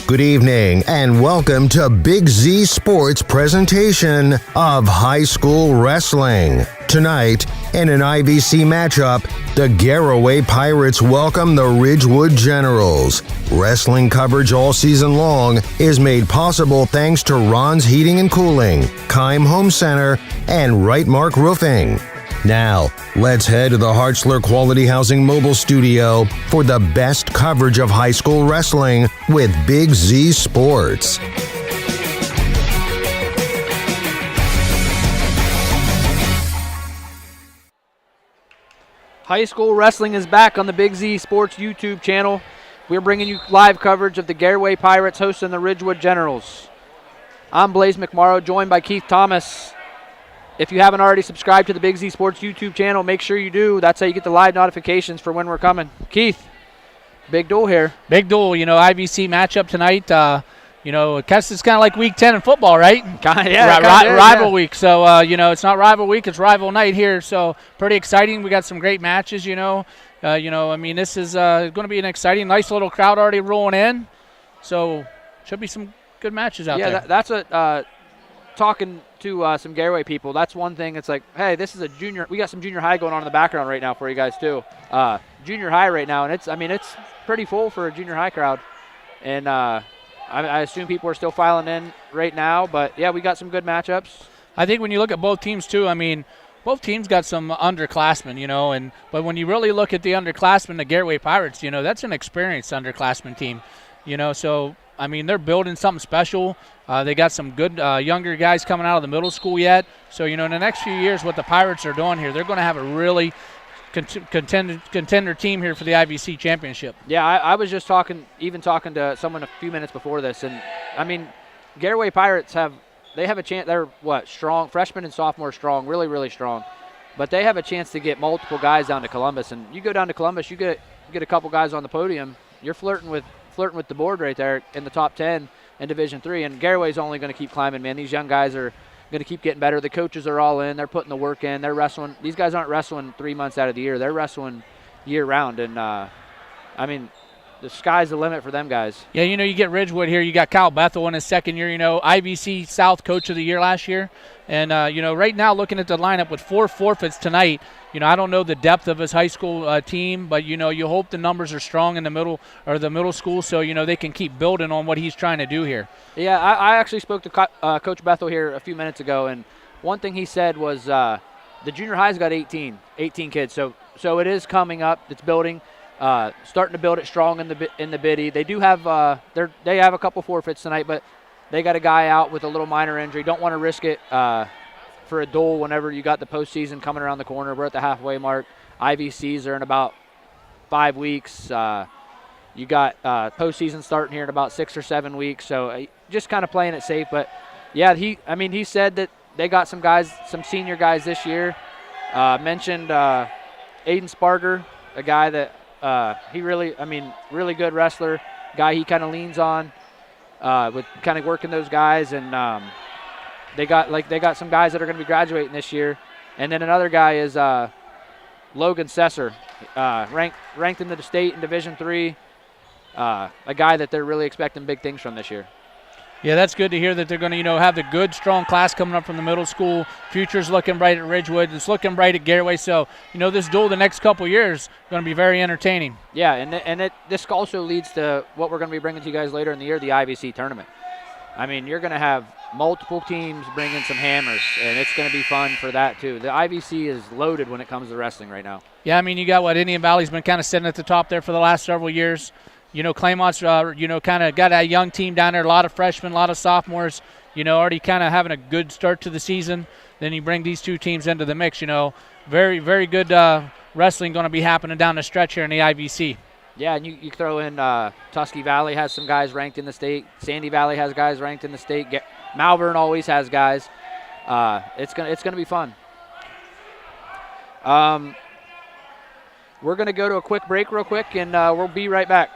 Good evening and welcome to Big Z Sports presentation of high school wrestling. Tonight, in an IVC matchup, the Garaway Pirates welcome the Ridgewood Generals. Wrestling coverage all season long is made possible thanks to Ron's Heating and Cooling, Keim Home Center, and Right Mark Roofing. Now, let's head to the Hartzler Quality Housing Mobile Studio for the best coverage of high school wrestling with Big Z Sports. High school wrestling is back on the Big Z Sports YouTube channel. We're bringing you live coverage of the Garaway Pirates hosting the Ridgewood Generals. I'm Blaze McMorrow, joined by Keith Thomas. If you haven't already subscribed to the Big Z Sports YouTube channel, make sure you do. That's how you get the live notifications for when we're coming. Keith, big duel here. Big duel, IVC matchup tonight. I guess it's kind of like week 10 in football, right? Rival week. So, it's not rival week, it's rival night here. So, pretty exciting. We got some great matches, this is going to be an exciting, nice little crowd already rolling in. So, should be some good matches out there. Yeah, that's what talking to some Garaway people, that's one thing. It's like, hey, this is a junior. We got some junior high going on in the background right now for you guys too. Junior high right now, and it's pretty full for a junior high crowd. And I assume people are still filing in right now. But yeah, we got some good matchups. I think when you look at both teams too, both teams got some underclassmen, but when you really look at the underclassmen, the Garaway Pirates, that's an experienced underclassmen team, so. They're building something special. They got some good younger guys coming out of the middle school yet. So, in the next few years, what the Pirates are doing here, they're going to have a really contender team here for the IVC championship. Yeah, I was just talking to someone a few minutes before this, and Garaway Pirates have a chance. They're strong, freshmen and sophomore strong, really, really strong. But they have a chance to get multiple guys down to Columbus, and you go down to Columbus, you get a couple guys on the podium, you're flirting with the board right there in the top 10 in Division III, and Garaway's only going to keep climbing, man. These young guys are going to keep getting better. The coaches are all in. They're putting the work in. They're wrestling. These guys aren't wrestling 3 months out of the year. They're wrestling year-round, and, the sky's the limit for them guys. Yeah, you get Ridgewood here. You got Kyle Bethel in his second year, IVC South Coach of the Year last year. And, right now looking at the lineup with 4 forfeits tonight, I don't know the depth of his high school team, but, you hope the numbers are strong in the middle school so, they can keep building on what he's trying to do here. Yeah, I actually spoke to Coach Bethel here a few minutes ago, and one thing he said was the junior high's got 18 kids. So it is coming up. It's building. Starting to build it strong in the biddy. They do have they have a couple forfeits tonight, but they got a guy out with a little minor injury. Don't want to risk it for a duel whenever you got the postseason coming around the corner. We're at the halfway mark. IVCs are in about 5 weeks. You got postseason starting here in about 6 or 7 weeks. So just kind of playing it safe. But yeah, he said that they got some guys, some senior guys this year. Mentioned Aiden Sparger, a guy that. He really good wrestler, guy he kind of leans on with kind of working those guys, and they got some guys that are going to be graduating this year, and then another guy is Logan Sesser, ranked in the state in Division III, a guy that they're really expecting big things from this year. Yeah, that's good to hear that they're going to, have the good, strong class coming up from the middle school. Future's looking bright at Ridgewood. It's looking bright at Garaway. So, this duel the next couple of years is going to be very entertaining. Yeah, and this also leads to what we're going to be bringing to you guys later in the year, the IVC tournament. You're going to have multiple teams bringing some hammers, and it's going to be fun for that too. The IVC is loaded when it comes to wrestling right now. Yeah, you got Indian Valley's been kind of sitting at the top there for the last several years. Clemence, kind of got a young team down there, a lot of freshmen, a lot of sophomores, already kind of having a good start to the season. Then you bring these two teams into the mix, very, very good wrestling going to be happening down the stretch here in the IVC. Yeah, and you throw in Tusky Valley has some guys ranked in the state. Sandy Valley has guys ranked in the state. Malvern always has guys. It's gonna be fun. We're going to go to a quick break real quick, and we'll be right back.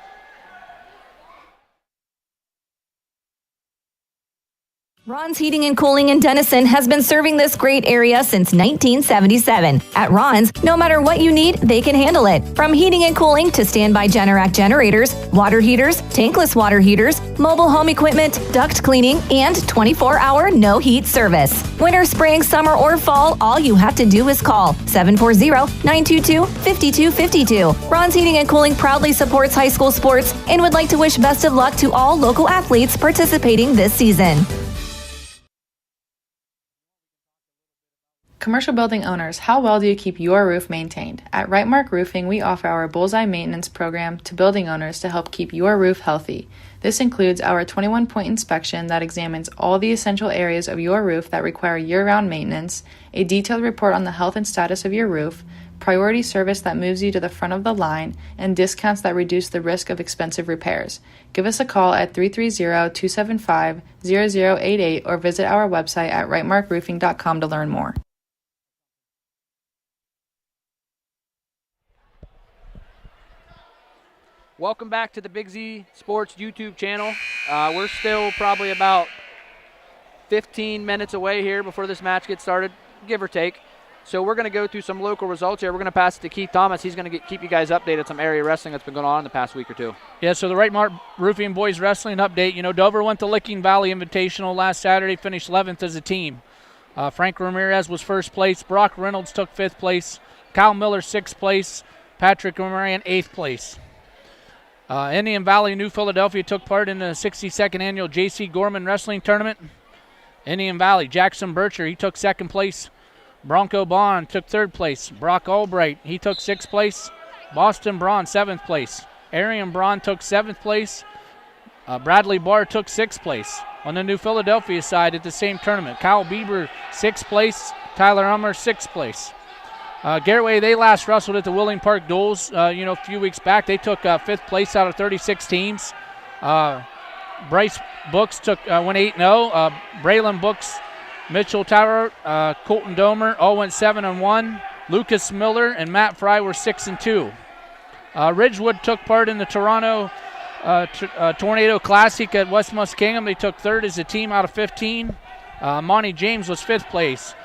Ron's Heating and Cooling in Denison has been serving this great area since 1977. At Ron's, no matter what you need, they can handle it. From heating and cooling to standby Generac generators, water heaters, tankless water heaters, mobile home equipment, duct cleaning, and 24-hour no-heat service. Winter, spring, summer, or fall, all you have to do is call 740-922-5252. Ron's Heating and Cooling proudly supports high school sports and would like to wish best of luck to all local athletes participating this season. Commercial building owners, how well do you keep your roof maintained? At Rightmark Roofing, we offer our Bullseye Maintenance Program to building owners to help keep your roof healthy. This includes our 21-point inspection that examines all the essential areas of your roof that require year-round maintenance, a detailed report on the health and status of your roof, priority service that moves you to the front of the line, and discounts that reduce the risk of expensive repairs. Give us a call at 330-275-0088 or visit our website at rightmarkroofing.com to learn more. Welcome back to the Big Z Sports YouTube channel. We're still probably about 15 minutes away here before this match gets started, give or take. So we're going to go through some local results here. We're going to pass it to Keith Thomas. He's going to keep you guys updated on some area wrestling that's been going on in the past week or two. Yeah, so the Rightmark Roofing Boys Wrestling update. You know, Dover went to Licking Valley Invitational last Saturday, finished 11th as a team. Frank Ramirez was first place. Brock Reynolds took 5th place. Kyle Miller, 6th place. Patrick Moran, 8th place. Indian Valley, New Philadelphia took part in the 62nd annual J.C. Gorman Wrestling Tournament. Indian Valley, Jackson Bircher, he took 2nd place. Bronco Bond took 3rd place. Brock Albright, he took 6th place. Boston Braun, 7th place. Arian Braun took 7th place. Bradley Barr took 6th place. On the New Philadelphia side at the same tournament, Kyle Bieber, 6th place. Tyler Hummer, 6th place. Garaway, they last wrestled at the Willing Park Duels, a few weeks back. They took 5th place out of 36 teams. Bryce Books went 8-0. Braylon Books, Mitchell Tower, Colton Domer all went 7-1. Lucas Miller and Matt Fry were 6-2. Ridgewood took part in the Toronto Tornado Classic at West Muskingum. They took 3rd as a team out of 15. Monty James was 5th place.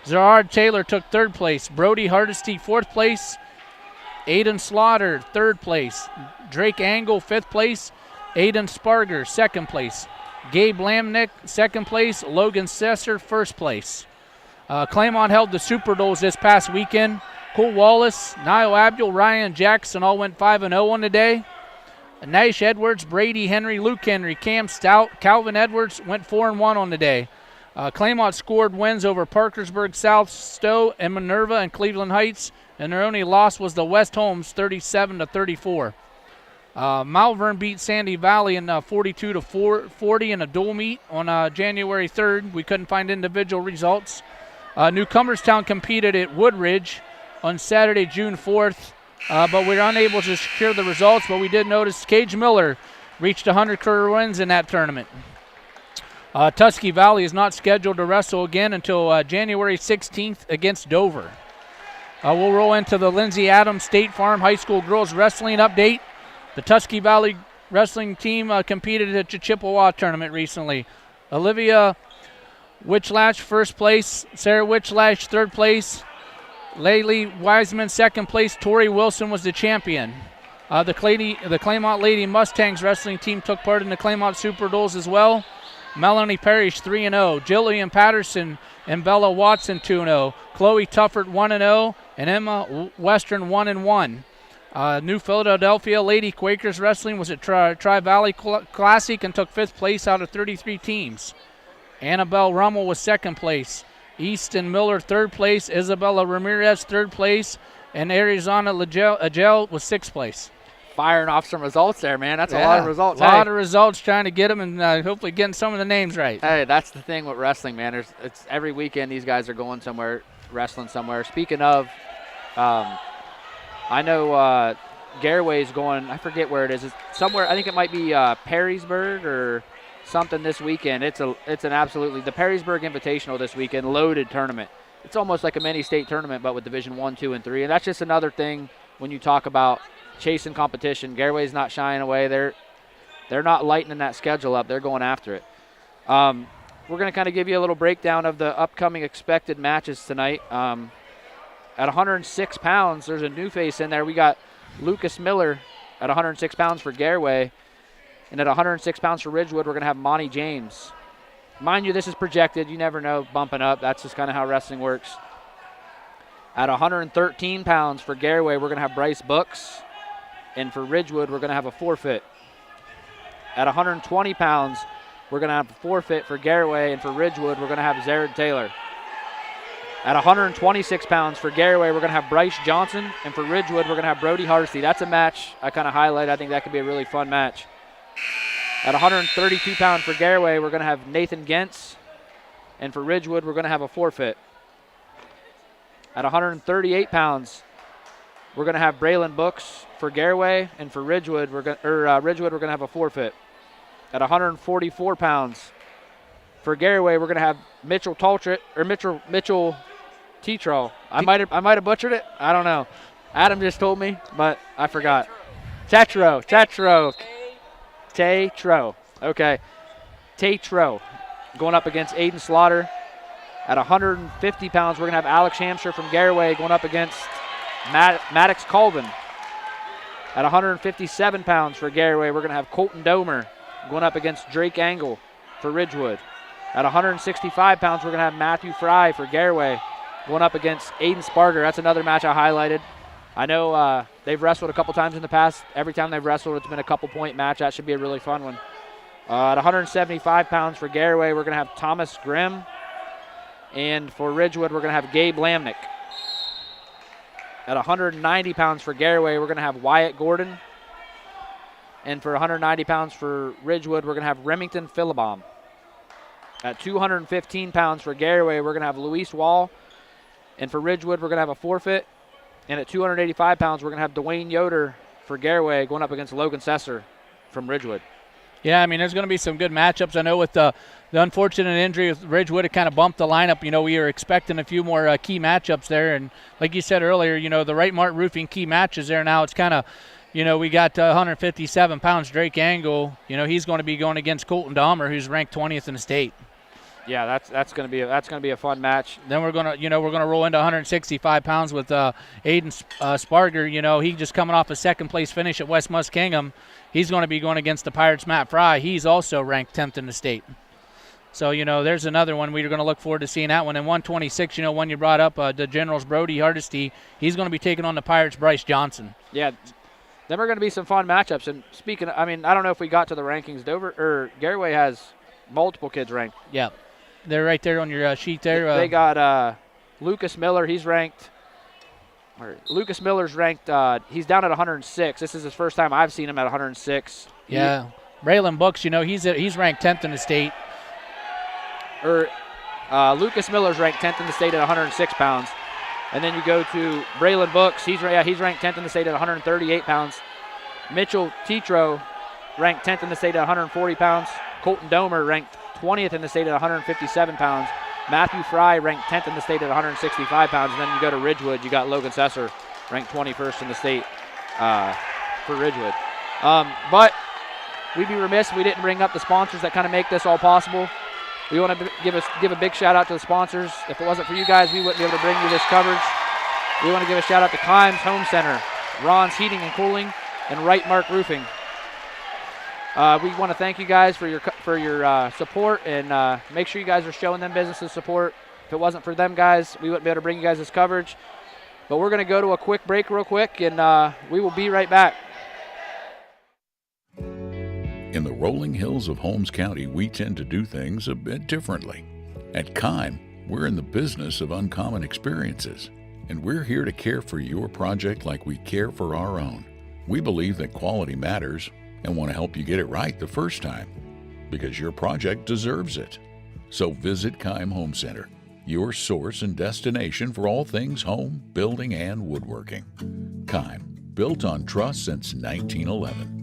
Gerard Taylor took 3rd place. Brody Hardesty, 4th place. Aiden Slaughter, 3rd place. Drake Angle, 5th place. Aiden Sparger, 2nd place. Gabe Lamnick, 2nd place. Logan Sesser, 1st place. Claymont held the Super Bowls this past weekend. Cole Wallace, Niall Abdul, Ryan Jackson all went 5-0 on the day. Nash Edwards, Brady Henry, Luke Henry, Cam Stout, Calvin Edwards went 4-1 on the day. Claymont scored wins over Parkersburg, South Stowe, and Minerva and Cleveland Heights, and their only loss was the West Holmes, 37-34. Malvern beat Sandy Valley in 42-40 in a dual meet on January 3rd. We couldn't find individual results. New Cumberstown competed at Woodridge on Saturday, June 4th, but we were unable to secure the results, but we did notice Cage Miller reached 100 career wins in that tournament. Tusky Valley is not scheduled to wrestle again until January 16th against Dover. We'll roll into the Lindsay Adams State Farm High School Girls Wrestling update. The Tusky Valley wrestling team competed at the Chippewa tournament recently. Olivia Witchlash, 1st place. Sarah Witchlash, 3rd place. Laylee Wiseman, 2nd place. Tori Wilson was the champion. The Claymont Lady Mustangs wrestling team took part in the Claymont Super Duels as well. Melanie Parrish, 3-0. Jillian Patterson and Bella Watson, 2-0. Chloe Tuffert, 1-0. And Emma Western, 1-1. New Philadelphia Lady Quakers Wrestling was at Tri-Valley Classic and took 5th place out of 33 teams. Annabelle Rummel was 2nd place. Easton Miller, 3rd place. Isabella Ramirez, 3rd place. And Arizona Agel was 6th place. Firing off some results there, man. That's a lot of results. A lot of results, trying to get them and hopefully getting some of the names right. Hey, that's the thing with wrestling, man. It's every weekend these guys are going somewhere, wrestling somewhere. Speaking of, I know Garaway is going, I forget where it is. It's somewhere, I think it might be Perrysburg or something this weekend. It's an absolutely, the Perrysburg Invitational this weekend, loaded tournament. It's almost like a mini state tournament, but with Division 1, 2, and 3. And that's just another thing when you talk about chasing competition. Garaway's not shying away. They're not lightening that schedule up. They're going after it. we're going to kind of give you a little breakdown of the upcoming expected matches tonight. At 106 pounds, there's a new face in there. We got Lucas Miller at 106 pounds for Garaway. And at 106 pounds for Ridgewood, we're going to have Monty James. Mind you, this is projected. You never know, bumping up. That's just kind of how wrestling works. At 113 pounds for Garaway, we're going to have Bryce Books. And for Ridgewood, we're going to have a forfeit. At 120 pounds, we're going to have a forfeit for Garaway. And for Ridgewood, we're going to have Zared Taylor. At 126 pounds for Garaway, we're going to have Bryce Johnson. And for Ridgewood, we're going to have Brody Harsey. That's a match I kind of highlight. I think that could be a really fun match. At 132 pounds for Garaway, we're going to have Nathan Gentz. And for Ridgewood, we're going to have a forfeit. At 138 pounds, we're going to have Braylon Books for Garaway. And for Ridgewood, we're going to have a forfeit. At 144 pounds for Garaway, we're going to have Mitchell Tetro. I might have butchered it. I don't know. Adam just told me, but I forgot. Tetro. Okay. Tetro going up against Aiden Slaughter. At 150 pounds, we're going to have Alex Hamster from Garaway going up against Maddox Colvin. At 157 pounds for Garaway, we're going to have Colton Domer going up against Drake Angle for Ridgewood. At 165 pounds, we're going to have Matthew Fry for Garaway going up against Aiden Sparger. That's another match I highlighted. I know they've wrestled a couple times in the past. Every time they've wrestled, it's been a couple-point match. That should be a really fun one. At 175 pounds for Garaway, we're going to have Thomas Grimm. And for Ridgewood, we're going to have Gabe Lamnick. At 190 pounds for Garaway, we're going to have Wyatt Gordon. And for 190 pounds for Ridgewood, we're going to have Remington Philibom. At 215 pounds for Garaway, we're going to have Luis Wall. And for Ridgewood, we're going to have a forfeit. And at 285 pounds, we're going to have Dwayne Yoder for Garaway going up against Logan Sesser from Ridgewood. Yeah, I mean, there's going to be some good matchups. I know with the unfortunate injury with Ridgewood, it kind of bumped the lineup. You know, we were expecting a few more key matchups there. And like you said earlier, you know, the Right Mart Roofing key matches there now. It's kind of, you know, we got 157 pounds Drake Angle. You know, he's going to be going against Colton Dahmer, who's ranked 20th in the state. Yeah, that's going to be a fun match. Then we're going to roll into 165 pounds with Aiden Sparger. You know, he just coming off a second place finish at West Muskingum. He's going to be going against the Pirates' Matt Fry. He's also ranked 10th in the state. So, you know, there's another one. We're going to look forward to seeing that one. And 126, you know, one you brought up, the General's Brody Hardesty, he's going to be taking on the Pirates' Bryce Johnson. Yeah, then we're going to be some fun matchups. And speaking, I mean, I don't know if we got to the rankings. Garaway has multiple kids ranked. Yeah. They're right there on your sheet there. They got Lucas Miller. He's ranked. Lucas Miller's ranked. He's down at 106. This is his first time I've seen him at 106. Yeah. Braylon Books, you know, he's ranked 10th in the state. Lucas Miller's ranked 10th in the state at 106 pounds. And then you go to Braylon Books. He's ranked 10th in the state at 138 pounds. Mitchell Tetro ranked 10th in the state at 140 pounds. Colton Domer ranked 20th in the state at 157 pounds. Matthew Fry ranked 10th in the state at 165 pounds. And then you go to Ridgewood, you got Logan Sesser ranked 21st in the state for Ridgewood. But we'd be remiss if we didn't bring up the sponsors that kind of make this all possible. We want to give a big shout out to the sponsors. If it wasn't for you guys, we wouldn't be able to bring you this coverage. We want to give a shout out to Clemence Home Center, Ron's Heating and Cooling, and Right Mark Roofing. We want to thank you guys for your support, and make sure you guys are showing them businesses support. If it wasn't for them guys, we wouldn't be able to bring you guys this coverage. But we're going to go to a quick break real quick, and we will be right back. In the rolling hills of Holmes County, we tend to do things a bit differently. At Kime, we're in the business of uncommon experiences, and we're here to care for your project like we care for our own. We believe that quality matters and want to help you get it right the first time, because your project deserves it. So visit Kime Home Center, your source and destination for all things home, building, and woodworking. Kime, built on trust since 1911.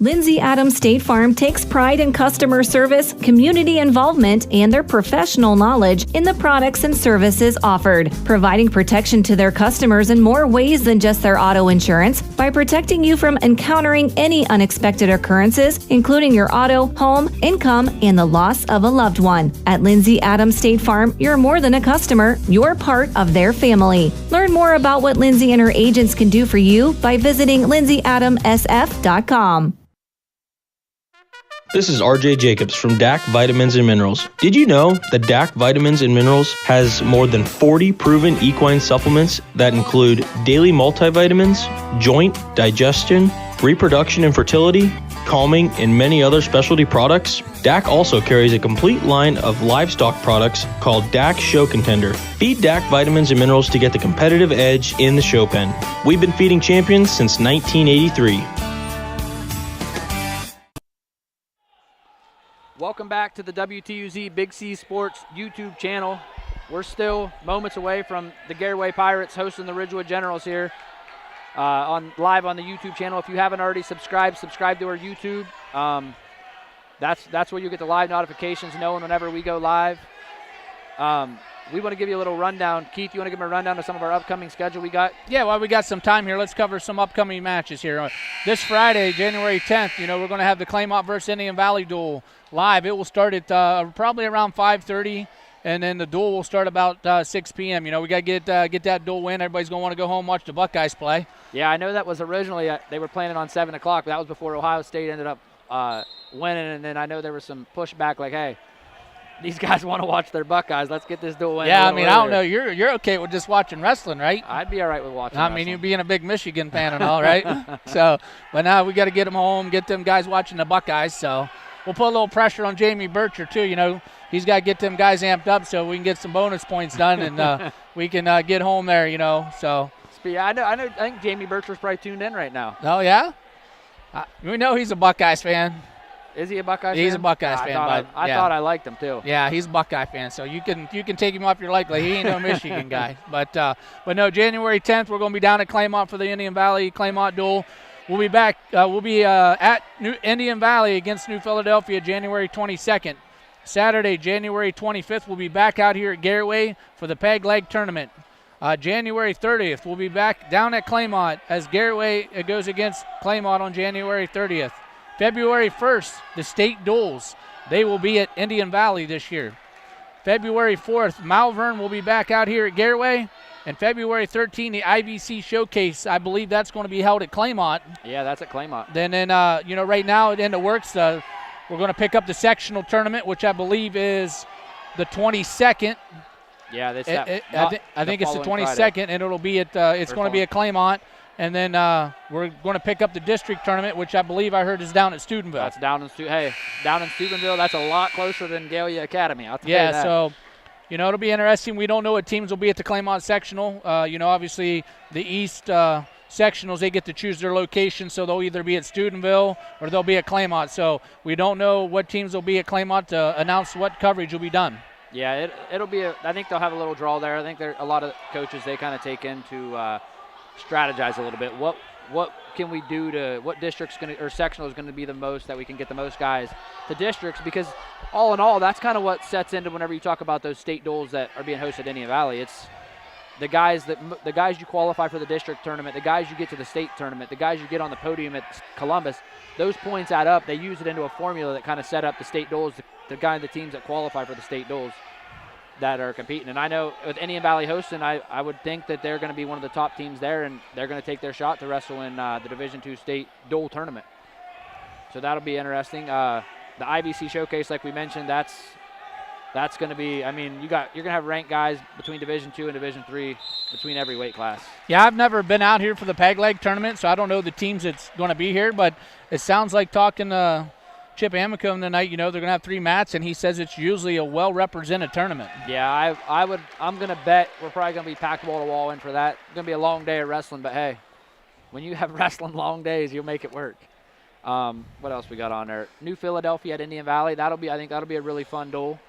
Lindsay Adams State Farm takes pride in customer service, community involvement, and their professional knowledge in the products and services offered, providing protection to their customers in more ways than just their auto insurance by protecting you from encountering any unexpected occurrences, including your auto, home, income, and the loss of a loved one. At Lindsay Adams State Farm, you're more than a customer, you're part of their family. Learn more about what Lindsay and her agents can do for you by visiting lindsayadamsf.com. This is RJ Jacobs from DAC Vitamins and Minerals. Did you know that DAC Vitamins and Minerals has more than 40 proven equine supplements that include daily multivitamins, joint, digestion, reproduction and fertility, calming, and many other specialty products? DAC also carries a complete line of livestock products called DAC Show Contender. Feed DAC Vitamins and Minerals to get the competitive edge in the show pen. We've been feeding champions since 1983. Welcome back to the WTUZ Big C Sports YouTube channel. We're still moments away from the Garaway Pirates hosting the Ridgewood Generals here live on the YouTube channel. If you haven't already subscribe to our YouTube. That's where you get the live notifications, knowing whenever we go live. We want to give you a little rundown. Keith, you want to give them a rundown of some of our upcoming schedule we got? Yeah, well, we got some time here. Let's cover some upcoming matches here. This Friday, January 10th, we're going to have the Clemence versus Indian Valley duel live. It will start at probably around 5:30, and then the duel will start about 6 p.m. We got to get that duel win. Everybody's going to want to go home and watch the Buckeyes play. Yeah, I know that was originally they were planning on 7 o'clock. That was before Ohio State ended up winning, and then I know there was some pushback like, hey, these guys want to watch their Buckeyes. Let's get this duel win. Yeah, I don't know. You're okay with just watching wrestling, right? I'd be all right with watching wrestling. You being a big Michigan fan and all, right? But now we got to get them home, get them guys watching the Buckeyes. So we'll put a little pressure on Jamie Bircher, too. He's got to get them guys amped up so we can get some bonus points done and we can get home there, So. Yeah, I think Jamie Bircher's probably tuned in right now. Oh, yeah? We know he's a Buckeyes fan. Is he a Buckeyes fan? He's a Buckeyes fan. I thought I liked him, too. Yeah, he's a Buckeye fan, so you can take him off your like he ain't no Michigan guy. But no, January 10th, we're going to be down at Clemence for the Indian Valley Clemence duel. We'll be back. We'll be at Indian Valley against New Philadelphia January 22nd. Saturday, January 25th, we'll be back out here at Garaway for the Peg Leg Tournament. January 30th, we'll be back down at Clemence as Garaway goes against Clemence on January 30th. February 1st, the state duels. They will be at Indian Valley this year. February 4th, Malvern will be back out here at Garaway. And February 13th, the IVC Showcase, I believe that's going to be held at Clemence. Yeah, that's at Clemence. Then, right now in the works, we're going to pick up the sectional tournament, which I believe is the 22nd. Yeah, I think it's the 22nd, Friday. and it'll be at it's going to be at Clemence. And then we're going to pick up the district tournament, which I believe I heard is down at Steubenville. That's down in Steubenville. That's a lot closer than Gallia Academy. I'll tell you that. So, it'll be interesting. We don't know what teams will be at the Clemence sectional. Obviously the East sectionals, they get to choose their location, so they'll either be at Steubenville or they'll be at Clemence. So we don't know what teams will be at Clemence to announce what coverage will be done. Yeah, it'll be I think they'll have a little draw there. I think a lot of coaches, they kind of take into strategize a little bit. What can we do to what district's going to or sectional is going to be the most that we can get the most guys to districts, because all in all that's kind of what sets into whenever you talk about those state duels that are being hosted at Indian Valley. It's the guys you qualify for the district tournament, the guys you get to the state tournament, the guys you get on the podium at Columbus. Those points add up. They use it into a formula that kind of set up the state duels, the teams that qualify for the state duels that are competing. And I know with Indian Valley hosting, I would think that they're going to be one of the top teams there, and they're going to take their shot to wrestle in the Division II state dual tournament. So that'll be interesting. The IVC Showcase, like we mentioned, that's going to be, you're going to have ranked guys between Division II and Division III between every weight class. Yeah, I've never been out here for the Peg Leg Tournament, so I don't know the teams that's going to be here, but it sounds like talking to Chip Amicum tonight, they're going to have 3 mats, and he says it's usually a well-represented tournament. Yeah, I'm going to bet we're probably going to be packed wall to wall in for that. It's going to be a long day of wrestling, but hey, when you have wrestling long days, you'll make it work. What else we got on there? New Philadelphia at Indian Valley. I think that'll be a really fun duel.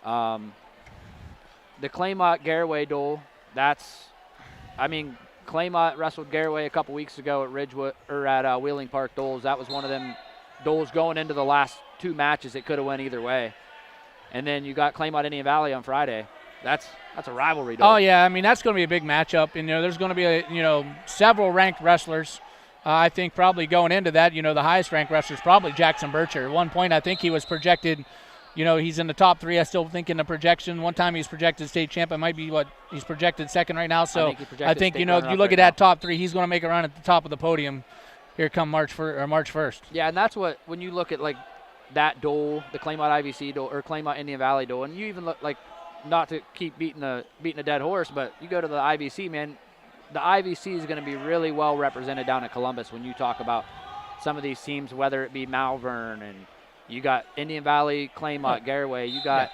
The Clemence Garaway duel. Clemence wrestled Garaway a couple weeks ago at Ridgewood or at Wheeling Park duels. That was one of them duels going into the last 2 matches. It could have went either way. And then you got Claymont Indian Valley on Friday. That's a rivalry duel. Oh, yeah. I mean, that's going to be a big matchup. And, there's going to be, several ranked wrestlers. I think probably going into that, the highest ranked wrestler is probably Jackson Bircher. At one point, I think he was projected, he's in the top 3. I still think in the projection. One time he was projected state champ. It might be he's projected second right now. So I think you look at that top 3, he's going to make a run at the top of the podium here come March 1st. Yeah, and that's what, when you look at like that duel, the Claymont IVC duel or Claymont Indian Valley duel, and you even look like, not to keep beating a dead horse, but you go to the IVC, man, the IVC is going to be really well represented down at Columbus when you talk about some of these teams, whether it be Malvern and you got Indian Valley, Claymont, Garaway, you got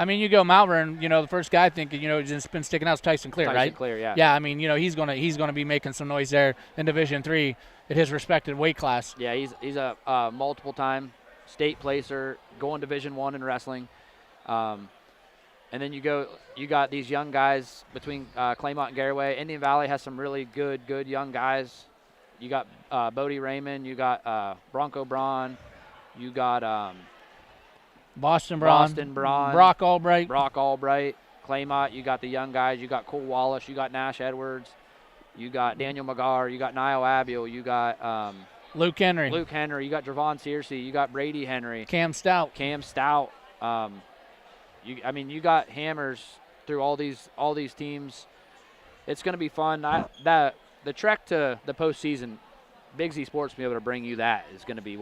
you go Malvern, the first guy I think, just been sticking out is Tyson Clear, right? Tyson Clear, yeah. Yeah, I mean, he's gonna be making some noise there in Division III at his respected weight class. Yeah, he's a multiple-time state placer, going Division I in wrestling. And then you got these young guys between Claymont and Garaway. Indian Valley has some really good young guys. You got Bodie Raymond, you got Bronco Braun, you got Boston Braun, Brock Albright, Claymont. You got the young guys. You got Cole Wallace. You got Nash Edwards. You got Daniel McGar. You got Niall Abiel. You got Luke Henry. You got Javon Searcy. You got Brady Henry. Cam Stout. You got hammers through all these teams. It's going to be fun. The trek to the postseason, Big Z Sports being able to bring you that is going to be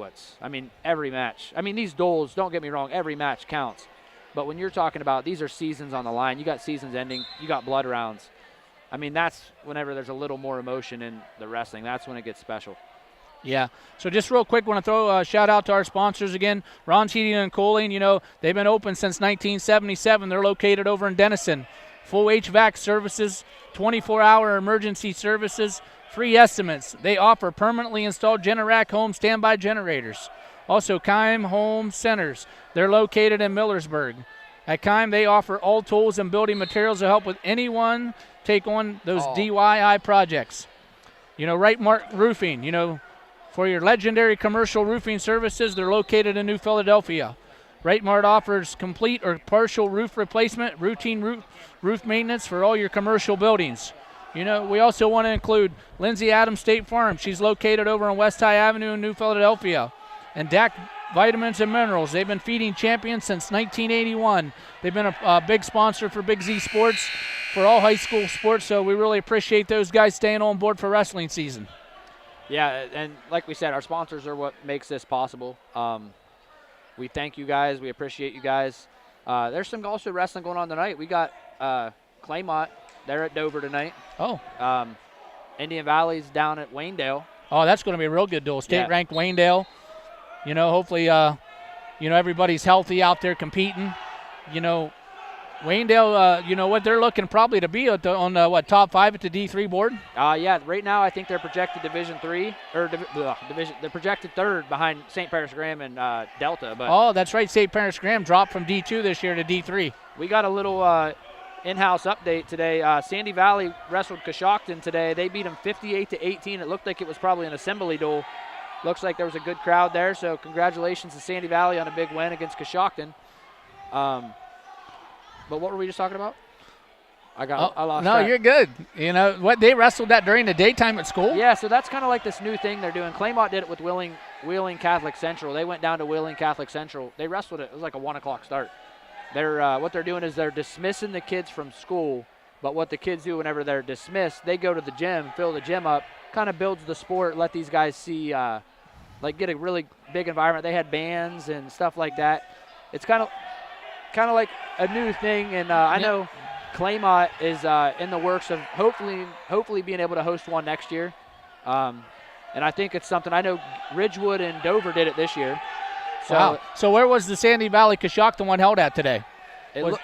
every match. These duels, don't get me wrong, every match counts. But when you're talking about these are seasons on the line, you got seasons ending, you got blood rounds. That's whenever there's a little more emotion in the wrestling. That's when it gets special. Yeah. So just real quick, want to throw a shout out to our sponsors again. Ron's Heating and Cooling. They've been open since 1977. They're located over in Denison. Full HVAC services, 24-hour emergency services, free estimates. They offer permanently installed Generac home standby generators. Also, Keim Home Centers. They're located in Millersburg. At Keim, they offer all tools and building materials to help with anyone take on those DIY projects. Right Mark Roofing, for your legendary commercial roofing services, they're located in New Philadelphia. Right Mart offers complete or partial roof replacement, routine roof maintenance for all your commercial buildings. We also want to include Lindsay Adams State Farm. She's located over on West High Avenue in New Philadelphia. And DAC Vitamins and Minerals. They've been feeding champions since 1981. They've been a big sponsor for Big Z Sports for all high school sports, so we really appreciate those guys staying on board for wrestling season. Yeah, and like we said, our sponsors are what makes this possible. We thank you guys. We appreciate you guys. There's some also wrestling going on tonight. We got Claymont. They're at Dover tonight. Oh. Indian Valley's down at Waynedale. Oh, that's going to be a real good duel. State-ranked Waynedale. Hopefully, everybody's healthy out there competing. Waynedale, what they're looking probably to be on top 5 at the D3 board? Yeah, right now I think they're projected Division 3 or division. They're projected 3rd behind St. Paris Graham and Delta. But that's right. St. Paris Graham dropped from D2 this year to D3. We got a little in-house update today. Sandy Valley wrestled Coshocton today. They beat them 58-18. It looked like it was probably an assembly duel. Looks like there was a good crowd there. So congratulations to Sandy Valley on a big win against Coshocton. But what were we just talking about? I lost track. You're good. They wrestled that during the daytime at school? Yeah, so that's kind of like this new thing they're doing. Claymont did it with Wheeling Catholic Central. They went down to Wheeling Catholic Central. They wrestled it. It was like a 1 o'clock start. What they're doing is they're dismissing the kids from school, but what the kids do whenever they're dismissed, they go to the gym, fill the gym up, kind of builds the sport, let these guys see, get a really big environment. They had bands and stuff like that. It's kind of like a new thing, and I know Claymont is in the works of hopefully being able to host one next year. And I think it's something. I know Ridgewood and Dover did it this year. So, wow. So where was the Sandy Valley Coshocton one held at today? It looked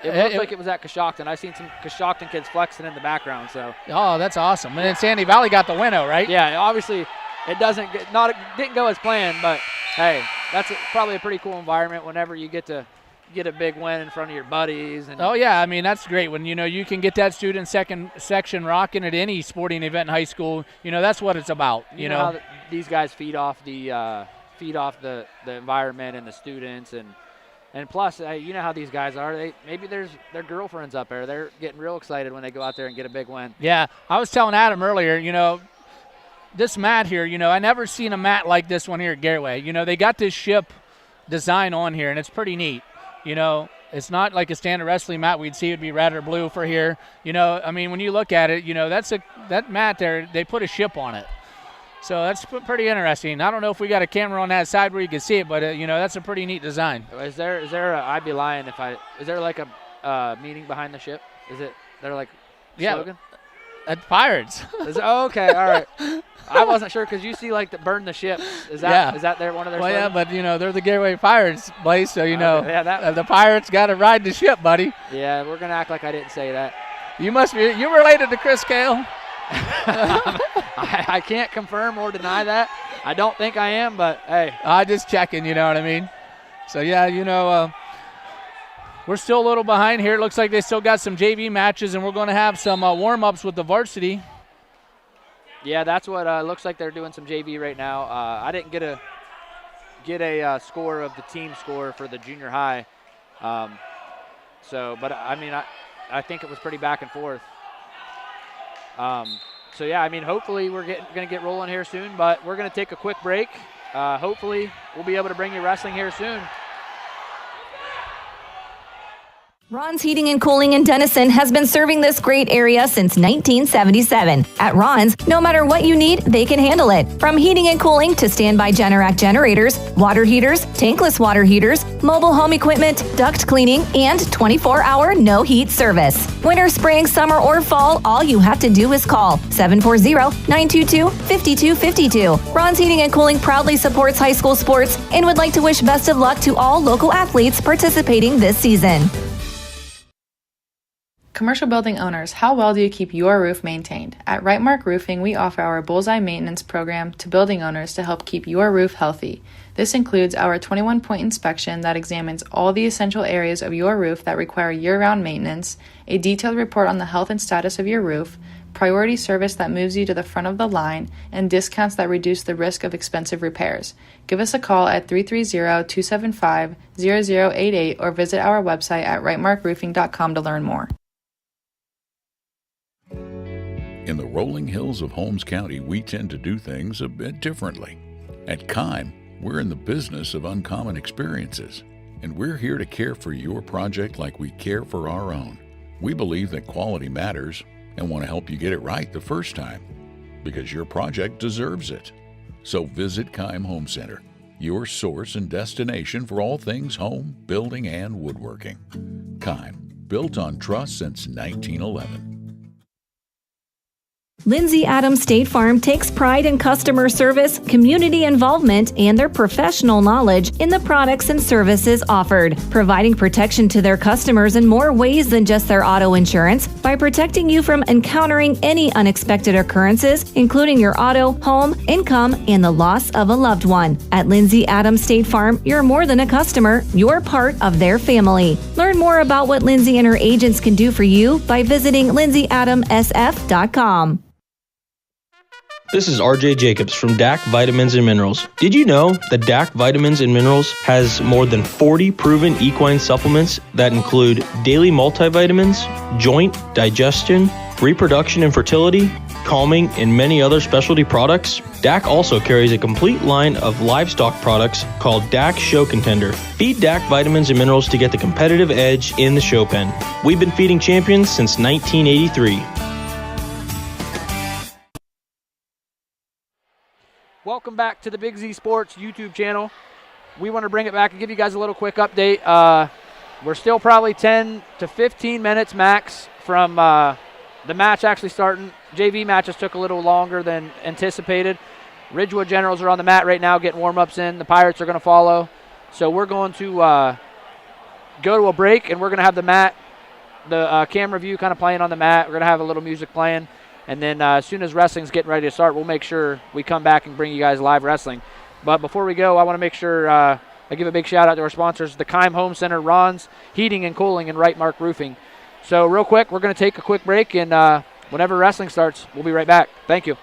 like it was at Coshocton. I seen some Coshocton kids flexing in the background. So. Oh, that's awesome. And then Sandy Valley got the winnow, right? Yeah, obviously it didn't go as planned, but hey, that's probably a pretty cool environment whenever you get to get a big win in front of your buddies. And oh yeah, that's great when you can get that student section rocking at any sporting event in high school. That's what it's about. You know how these guys feed off the feed off the environment and the students, and plus, you know how these guys are. Maybe their girlfriends up there. They're getting real excited when they go out there and get a big win. Yeah, I was telling Adam earlier, this mat here, I never seen a mat like this one here at Garaway. They got this ship design on here, and it's pretty neat. It's not like a standard wrestling mat we'd see. It would be red or blue for here. When you look at it, that mat there, they put a ship on it. So that's pretty interesting. I don't know if we got a camera on that side where you can see it, but that's a pretty neat design. Is there I'd be lying is there like a meaning behind the ship? Is it they're like slogan? At Pirates. Okay, all right. I wasn't sure because you see like the burn the ships. Is that one of their? Well, slogans? yeah, but they're the Garaway Pirates, Blaze. So yeah, the Pirates got to ride the ship, buddy. Yeah, we're gonna act like I didn't say that. You must be. You related to Chris Cale? I can't confirm or deny that. I don't think I am, but hey. I just checking. You know what I mean? So yeah, we're still a little behind here. It looks like they still got some JV matches, and we're going to have some warm-ups with the varsity. Yeah, that's what looks like they're doing some JV right now. I didn't get a score of the team score for the junior high. But I think it was pretty back and forth. So yeah, hopefully we're going to get rolling here soon, but we're going to take a quick break. Hopefully we'll be able to bring you wrestling here soon. Ron's Heating and Cooling in Denison has been serving this great area since 1977. At Ron's, no matter what you need, they can handle it. From heating and cooling to standby Generac generators, water heaters, tankless water heaters, mobile home equipment, duct cleaning, and 24-hour no-heat service. Winter, spring, summer, or fall, all you have to do is call 740-922-5252. Ron's Heating and Cooling proudly supports high school sports and would like to wish best of luck to all local athletes participating this season. Commercial building owners, how well do you keep your roof maintained? At Rightmark Roofing, we offer our Bullseye Maintenance program to building owners to help keep your roof healthy. This includes our 21-point inspection that examines all the essential areas of your roof that require year-round maintenance, a detailed report on the health and status of your roof, priority service that moves you to the front of the line, and discounts that reduce the risk of expensive repairs. Give us a call at 330-275-0088 or visit our website at rightmarkroofing.com to learn more. In the rolling hills of Holmes County, we tend to do things a bit differently. At Kime, we're in the business of uncommon experiences, and we're here to care for your project like we care for our own. We believe that quality matters and want to help you get it right the first time, because your project deserves it. So visit Kime Home Center, your source and destination for all things home, building, and woodworking. Kime, built on trust since 1911. Lindsay Adams State Farm takes pride in customer service, community involvement, and their professional knowledge in the products and services offered, providing protection to their customers in more ways than just their auto insurance by protecting you from encountering any unexpected occurrences, including your auto, home, income, and the loss of a loved one. At Lindsay Adams State Farm, you're more than a customer, you're part of their family. Learn more about what Lindsay and her agents can do for you by visiting lindsayadamsf.com. This is RJ Jacobs from DAC Vitamins and Minerals. Did you know that DAC Vitamins and Minerals has more than 40 proven equine supplements that include daily multivitamins, joint, digestion, reproduction and fertility, calming, and many other specialty products? DAC also carries a complete line of livestock products called DAC Show Contender. Feed DAC Vitamins and Minerals to get the competitive edge in the show pen. We've been feeding champions since 1983. Welcome back to the Big Z Sports YouTube channel. We want to bring it back and give you guys a little quick update. We're still probably 10 to 15 minutes max from the match actually starting. JV matches took a little longer than anticipated. Ridgewood Generals are on the mat right now getting warm-ups in. The Pirates are going to follow. So we're going to go to a break, and we're going to have the camera view kind of playing on the mat. We're going to have a little music playing. And then as soon as wrestling's getting ready to start, we'll make sure we come back and bring you guys live wrestling. But before we go, I want to make sure I give a big shout out to our sponsors, the Kime Home Center, Ron's Heating and Cooling, and Rightmark Roofing. So real quick, we're going to take a quick break, and whenever wrestling starts, we'll be right back. Thank you.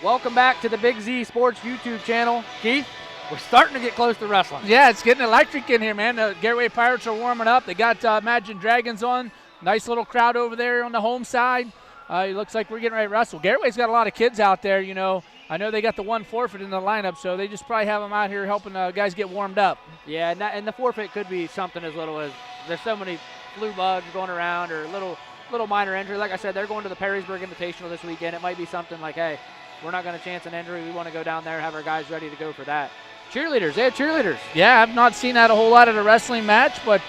Welcome back to the Big Z Sports YouTube channel. Keith, we're starting to get close to wrestling. Yeah, it's getting electric in here, man. The Garaway Pirates are warming up. They got Imagine Dragons on. Nice little crowd over there on the home side. It looks like we're getting ready to wrestle. Garaway's got a lot of kids out there, you know. I know they got the one forfeit in the lineup, so they just probably have them out here helping guys get warmed up. Yeah, and the forfeit could be something as little as there's so many flu bugs going around or little minor injury. Like I said, they're going to the Perrysburg Invitational this weekend. It might be something like, hey, we're not going to chance an injury. We want to go down there and have our guys ready to go for that. Cheerleaders, they had cheerleaders. Yeah, I've not seen that a whole lot at a wrestling match, but,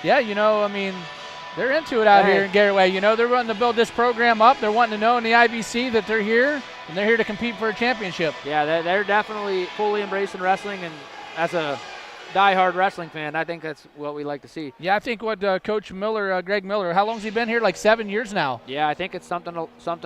yeah, you know, I mean, they're into it out here in Garaway. You know, they're wanting to build this program up. They're wanting to know in the IVC that they're here, and they're here to compete for a championship. Yeah, they're definitely fully embracing wrestling, and as a diehard wrestling fan, I think that's what we like to see. Yeah, I think what Coach Miller, Greg Miller, how long has he been here? Like 7 years now. Yeah, I think it's something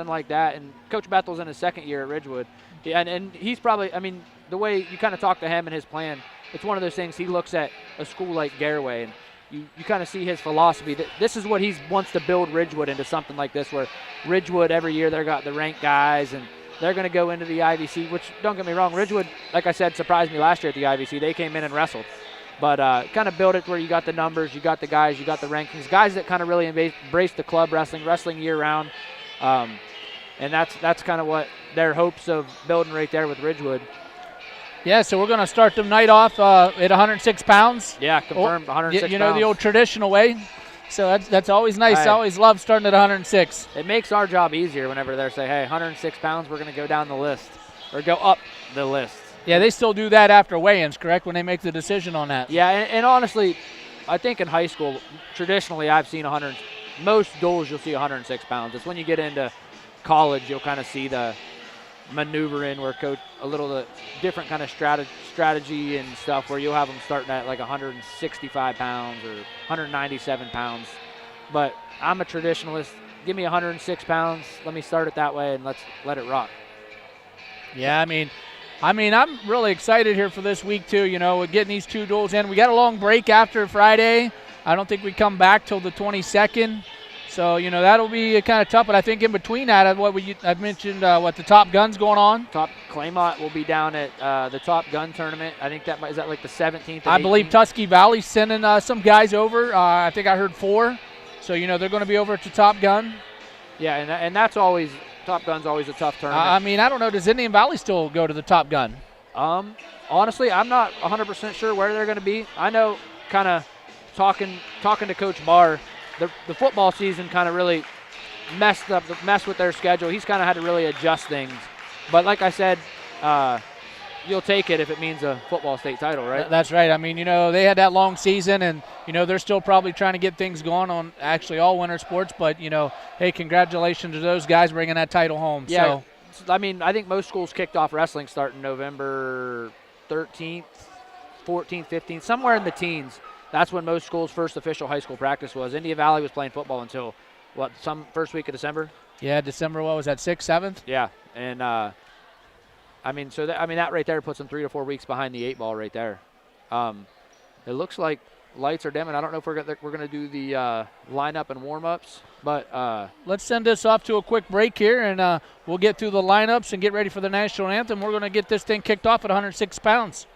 like that. And Coach Bethel's in his second year at Ridgewood. Yeah, and he's probably, I mean, the way you kind of talk to him and his plan, it's one of those things. He looks at a school like Garaway, and you kind of see his philosophy. This is what he wants to build Ridgewood into, something like this, where Ridgewood every year they've got the ranked guys, and they're going to go into the IVC, which, don't get me wrong, Ridgewood, like I said, surprised me last year at the IVC. They came in and wrestled. But kind of build it where you got the numbers, you got the guys, you got the rankings, guys that kind of really embrace the club wrestling year-round. And that's kind of what their hopes of building right there with Ridgewood. Yeah, so we're going to start the night off at 106 pounds. Yeah, confirmed, 106 pounds. You know, the old traditional way. So that's always nice. I always love starting at 106. It makes our job easier whenever they say, hey, 106 pounds, we're going to go down the list or go up the list. Yeah, they still do that after weigh-ins, correct, when they make the decision on that? Yeah, and honestly, I think in high school, traditionally I've seen most duels you'll see 106 pounds. It's when you get into college you'll kind of see the maneuvering where coach a little different kind of strategy and stuff, where you'll have them starting at like 165 pounds or 197 pounds. But I'm a traditionalist. Give me 106 pounds. Let me start it that way, and let's let it rock. Yeah, I mean, I'm really excited here for this week too. You know, we're getting these two duels in. We got a long break after Friday. I don't think we come back till the 22nd. So, you know, that'll be kind of tough. But I think in between that, I've mentioned the Top Gun's going on. Claymont will be down at the Top Gun tournament. I think is that like the 17th. I believe Tuskegee Valley's sending some guys over. I think I heard 4. So, you know, they're going to be over to Top Gun. Yeah, and that's always Top Gun's always a tough tournament. I mean, I don't know. Does Indian Valley still go to the Top Gun? Honestly, I'm not 100% sure where they're going to be. I know, kind of talking to Coach Barr, the football season kind of really messed with their schedule. He's kind of had to really adjust things. But like I said, you'll take it if it means a football state title, right? That's right. I mean, you know, they had that long season, and, you know, they're still probably trying to get things going on actually all winter sports. But, you know, hey, congratulations to those guys bringing that title home. Yeah, so. I mean, I think most schools kicked off wrestling starting November 13th, 14th, 15th, somewhere in the teens. That's when most schools' first official high school practice was. Indian Valley was playing football until, some first week of December? Yeah, December, what was that, 6th, 7th? Yeah, and that right there puts them 3 to 4 weeks behind the 8 ball right there. It looks like lights are dimming. I don't know if we're going to do the lineup and warm-ups, but let's send this off to a quick break here, and we'll get through the lineups and get ready for the national anthem. We're going to get this thing kicked off at 106 pounds.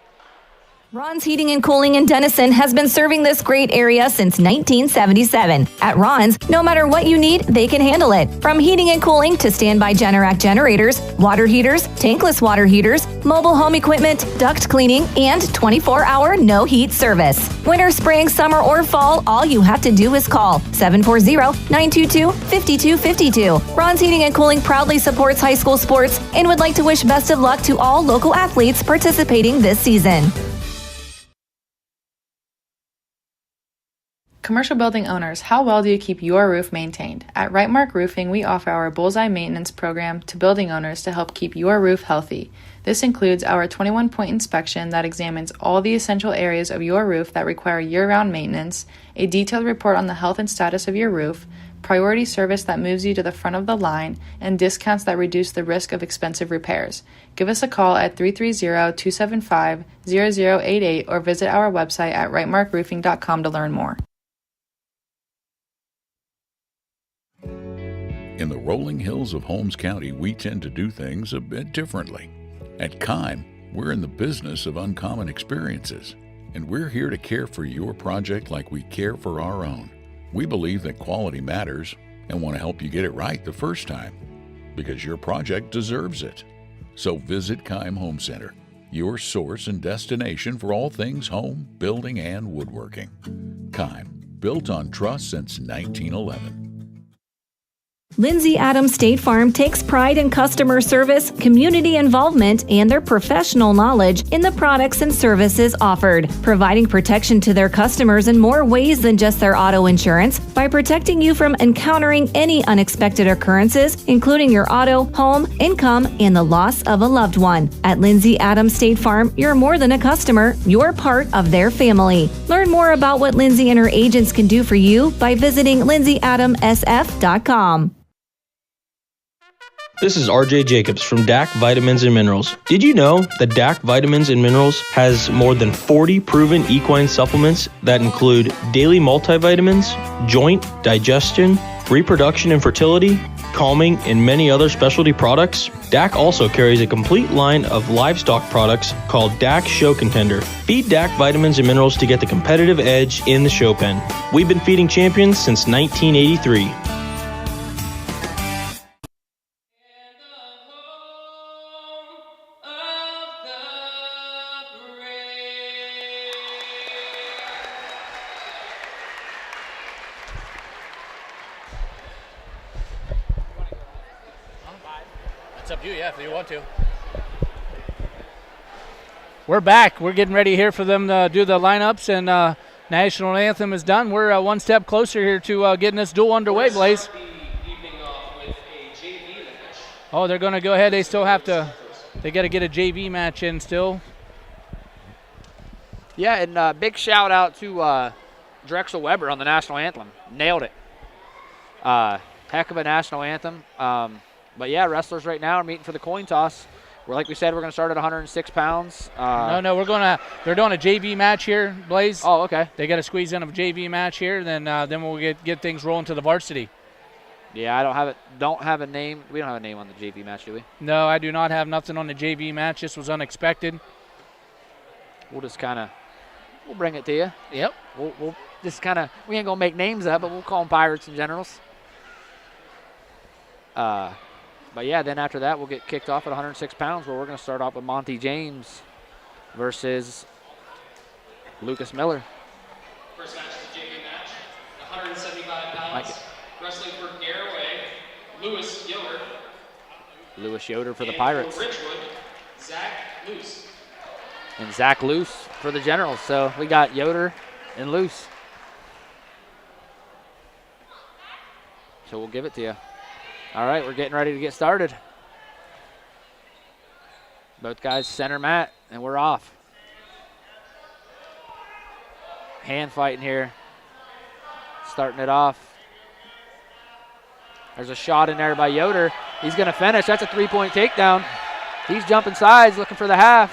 Ron's Heating and Cooling in Denison has been serving this great area since 1977. At Ron's, no matter what you need, they can handle it. From heating and cooling to standby Generac generators, water heaters, tankless water heaters, mobile home equipment, duct cleaning, and 24-hour no-heat service. Winter, spring, summer, or fall, all you have to do is call 740-922-5252. Ron's Heating and Cooling proudly supports high school sports and would like to wish best of luck to all local athletes participating this season. Commercial building owners, how well do you keep your roof maintained? At Right Mark Roofing, we offer our Bullseye Maintenance program to building owners to help keep your roof healthy. This includes our 21-point inspection that examines all the essential areas of your roof that require year-round maintenance, a detailed report on the health and status of your roof, priority service that moves you to the front of the line, and discounts that reduce the risk of expensive repairs. Give us a call at 330-275-0088 or visit our website at rightmarkroofing.com to learn more. In the rolling hills of Holmes County, we tend to do things a bit differently. At Kime, we're in the business of uncommon experiences, and we're here to care for your project like we care for our own. We believe that quality matters and want to help you get it right the first time, because your project deserves it. So visit Kime Home Center, your source and destination for all things home, building, and woodworking. Kime, built on trust since 1911. Lindsay Adams State Farm takes pride in customer service, community involvement, and their professional knowledge in the products and services offered, providing protection to their customers in more ways than just their auto insurance by protecting you from encountering any unexpected occurrences, including your auto, home, income, and the loss of a loved one. At Lindsay Adams State Farm, you're more than a customer, you're part of their family. Learn more about what Lindsay and her agents can do for you by visiting lindsayadamsf.com. This is RJ Jacobs from DAC Vitamins and Minerals. Did you know that DAC Vitamins and Minerals has more than 40 proven equine supplements that include daily multivitamins, joint, digestion, reproduction and fertility, calming, and many other specialty products? DAC also carries a complete line of livestock products called DAC Show Contender. Feed DAC Vitamins and Minerals to get the competitive edge in the show pen. We've been feeding champions since 1983. It's up to you, yeah, if you want to. We're back. We're getting ready here for them to do the lineups, and national anthem is done. We're one step closer here to getting this duel underway, Blaze. Oh, they're going to go ahead. They still have to. They got to get a JV match in still. Yeah, and big shout out to Drexel Weber on the national anthem. Nailed it. Heck of a national anthem. But yeah, wrestlers right now are meeting for the coin toss. Like we said, we're going to start at 106 pounds. No, they're doing a JV match here, Blaze. Oh, okay. They got to squeeze in a JV match here, then we'll get things rolling to the varsity. Yeah, I don't have a name. We don't have a name on the JV match, do we? No, I do not have nothing on the JV match. This was unexpected. We'll just we'll bring it to you. Yep. We'll just we ain't going to make names up, but we'll call them Pirates and Generals. But yeah, then after that, we'll get kicked off at 106 pounds, where we're going to start off with Monty James versus Lucas Miller. First match is the JV match, 175 pounds, wrestling for Garaway, Lewis Yoder for the Pirates. For Ridgewood, Zach Luce. And Zach Luce for the Generals. So we got Yoder and Luce. So we'll give it to you. All right, we're getting ready to get started. Both guys center mat, and we're off. Hand fighting here. Starting it off. There's a shot in there by Yoder. He's going to finish. That's a three-point takedown. He's jumping sides, looking for the half.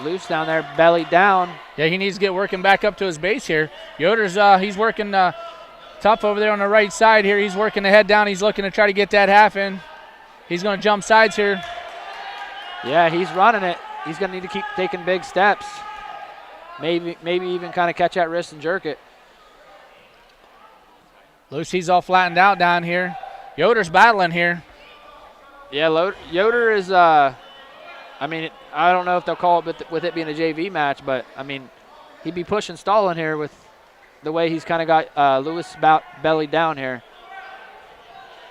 Loose down there, belly down. Yeah, he needs to get working back up to his base here. Yoder's he's working tough over there on the right side here. He's working the head down. He's looking to try to get that half in. He's going to jump sides here. Yeah, he's running it. He's going to need to keep taking big steps. Maybe even kind of catch that wrist and jerk it. Lucy's all flattened out down here. Yoder's battling here. Yeah, Yoder is, I don't know if they'll call it with it being a JV match, but, he'd be pushing stalling here with the way he's kind of got Lewis belly down here.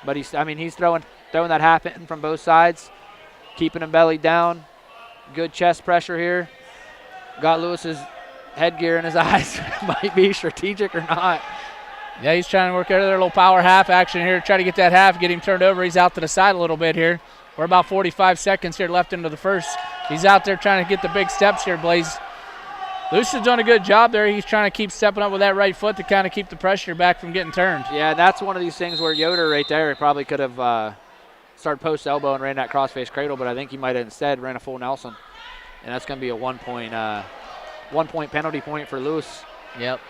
But he's throwing that half in from both sides, keeping him belly down. Good chest pressure here. Got Lewis's headgear in his eyes. Might be strategic or not. Yeah, he's trying to work out their little power half action here, try to get that half, get him turned over. He's out to the side a little bit here. We're about 45 seconds here left into the first. He's out there trying to get the big steps here, Blaze. Luce is doing a good job there. He's trying to keep stepping up with that right foot to kind of keep the pressure back from getting turned. Yeah, that's one of these things where Yoder right there probably could have started post elbow and ran that crossface cradle, but I think he might have instead ran a full Nelson. And that's going to be a one point penalty point for Luce. Yep.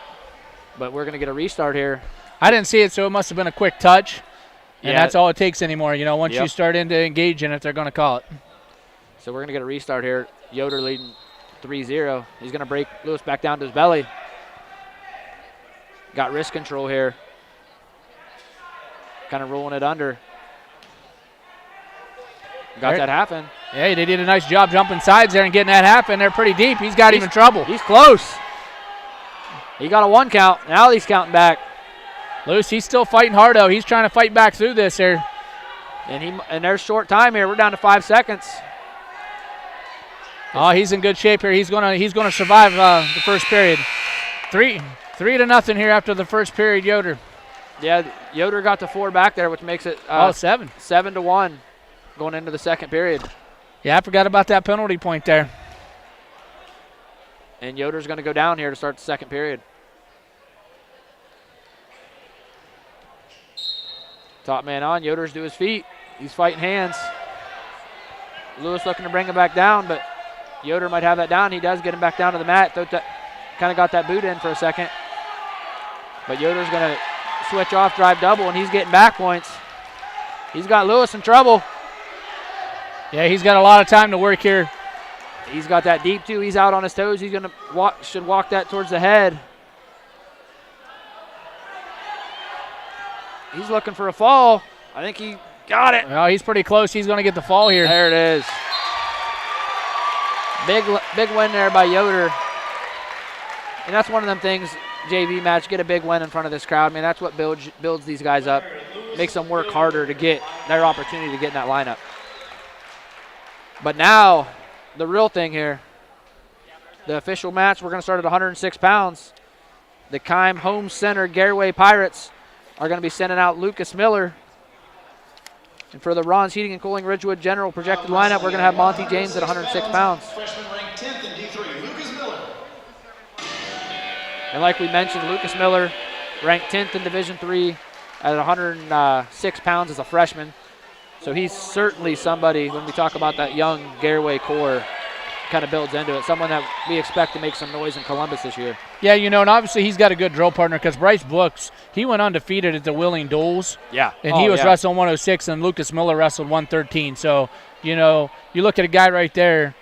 But we're going to get a restart here. I didn't see it, so it must have been a quick touch. And Yeah. that's all it takes anymore. You know, once Yep. you start into engaging it, they're going to call it. So we're going to get a restart here. Yoder leading 3-0. He's going to break Lewis back down to his belly. Got wrist control here. Kind of rolling it under. Got that happen. Yeah, they did a nice job jumping sides there and getting that happen. They're pretty deep. He's got him in trouble. He's close. He got a 1 count. Now he's counting back. Lewis, he's still fighting hard, though. He's trying to fight back through this here. And there's short time here. We're down to 5 seconds. Oh, he's in good shape here. He's gonna survive the first period. 3-0 here after the first period, Yoder. Yeah, Yoder got to 4 back there, which makes it 7. 7-1 going into the second period. Yeah, I forgot about that penalty point there. And Yoder's going to go down here to start the second period. Top man on. Yoder's to his feet. He's fighting hands. Lewis looking to bring him back down, but Yoder might have that down. He does get him back down to the mat. Kind of got that boot in for a second. But Yoder's going to switch off, drive double, and he's getting back points. He's got Lewis in trouble. Yeah, he's got a lot of time to work here. He's got that deep, too. He's out on his toes. He's going to should walk that towards the head. He's looking for a fall. I think he got it. Well, he's pretty close. He's going to get the fall here. There it is. Big win there by Yoder. And that's one of them things, JV match, get a big win in front of this crowd. I mean, that's what builds these guys up, makes them work harder to get their opportunity to get in that lineup. But now, the real thing here, the official match, we're going to start at 106 pounds. The Keim Home Center Garaway Pirates are going to be sending out Lucas Miller. And for the Ron's Heating and Cooling Ridgewood General projected lineup, we're going to have Monty James at 106 pounds. Freshman ranked 10th in D3, Lucas Miller. And like we mentioned, Lucas Miller ranked 10th in Division III at 106 pounds as a freshman. So he's certainly somebody, when we talk about that young Garaway core, kind of builds into it. Someone that we expect to make some noise in Columbus this year. Yeah, you know, and obviously he's got a good drill partner because Bryce Brooks, he went undefeated at the Wheeling Duels. Yeah. And he was wrestling 106, and Lucas Miller wrestled 113. So, you know, you look at a guy right there,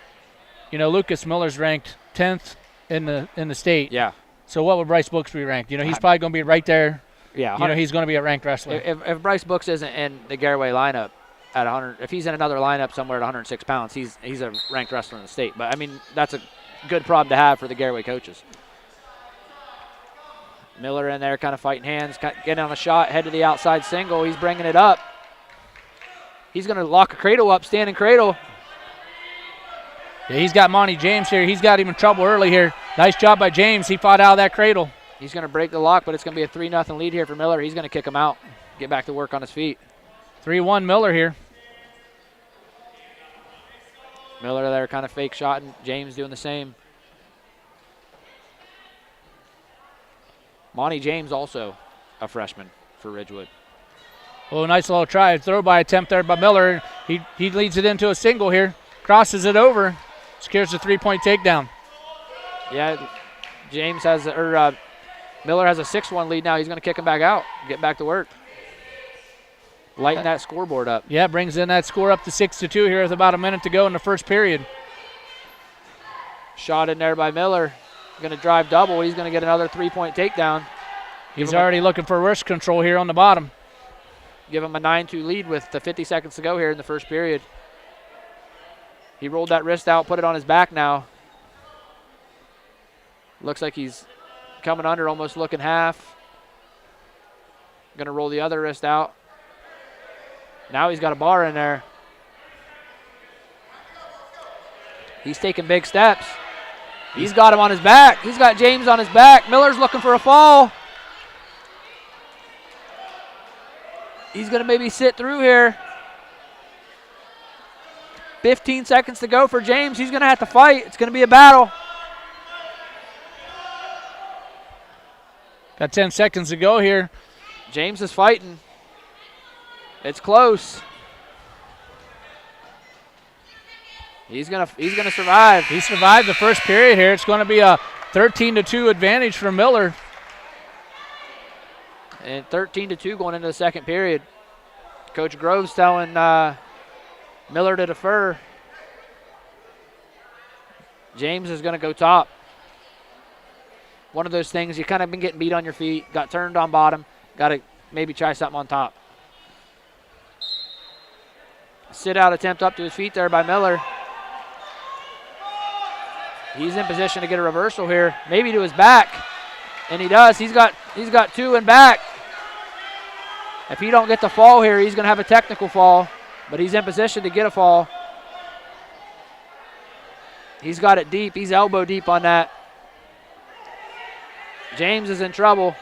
you know, Lucas Miller's ranked 10th in the state. Yeah. So what would Bryce Brooks be ranked? You know, he's probably going to be right there. Yeah. You know, he's going to be a ranked wrestler. If Bryce Brooks isn't in the Garaway lineup at 100, if he's in another lineup somewhere at 106 pounds, he's a ranked wrestler in the state. But, I mean, that's a good problem to have for the Garaway coaches. Miller in there kind of fighting hands, getting on a shot, head to the outside single. He's bringing it up. He's going to lock a cradle up, standing cradle. Yeah, he's got Monty James here. He's got him in trouble early here. Nice job by James. He fought out of that cradle. He's going to break the lock, but it's going to be a 3-0 lead here for Miller. He's going to kick him out, get back to work on his feet. 3-1 Miller here. Miller there kind of fake shotting. James doing the same. Monty James also a freshman for Ridgewood. Oh, nice little try. Throw by attempt there by Miller. He leads it into a single here. Crosses it over. Secures a 3-point takedown. Yeah, James has, Miller has a 6-1 lead now. He's going to kick him back out, get back to work. Lighten that scoreboard up. Yeah, brings in that score up to 6-2 here with about a minute to go in the first period. Shot in there by Miller. Going to drive double. He's going to get another 3-point takedown. He's already looking for wrist control here on the bottom. Give him a 9-2 lead with the 50 seconds to go here in the first period. He rolled that wrist out, put it on his back now. Looks like he's coming under, almost looking half. Going to roll the other wrist out. Now he's got a bar in there. He's taking big steps. He's got him on his back. He's got James on his back. Miller's looking for a fall. He's going to maybe sit through here. 15 seconds to go for James. He's going to have to fight. It's going to be a battle. Got 10 seconds to go here. James is fighting. It's close. He's gonna survive. He survived the first period here. It's going to be a 13-2 advantage for Miller. And 13-2 going into the second period. Coach Grove's telling Miller to defer. James is going to go top. One of those things, you kind of been getting beat on your feet, got turned on bottom, got to maybe try something on top. Sit-out attempt up to his feet there by Miller. He's in position to get a reversal here, maybe to his back, and he does. He's got two and back. If he don't get the fall here, he's going to have a technical fall, but he's in position to get a fall. He's got it deep. He's elbow deep on that. James is in trouble.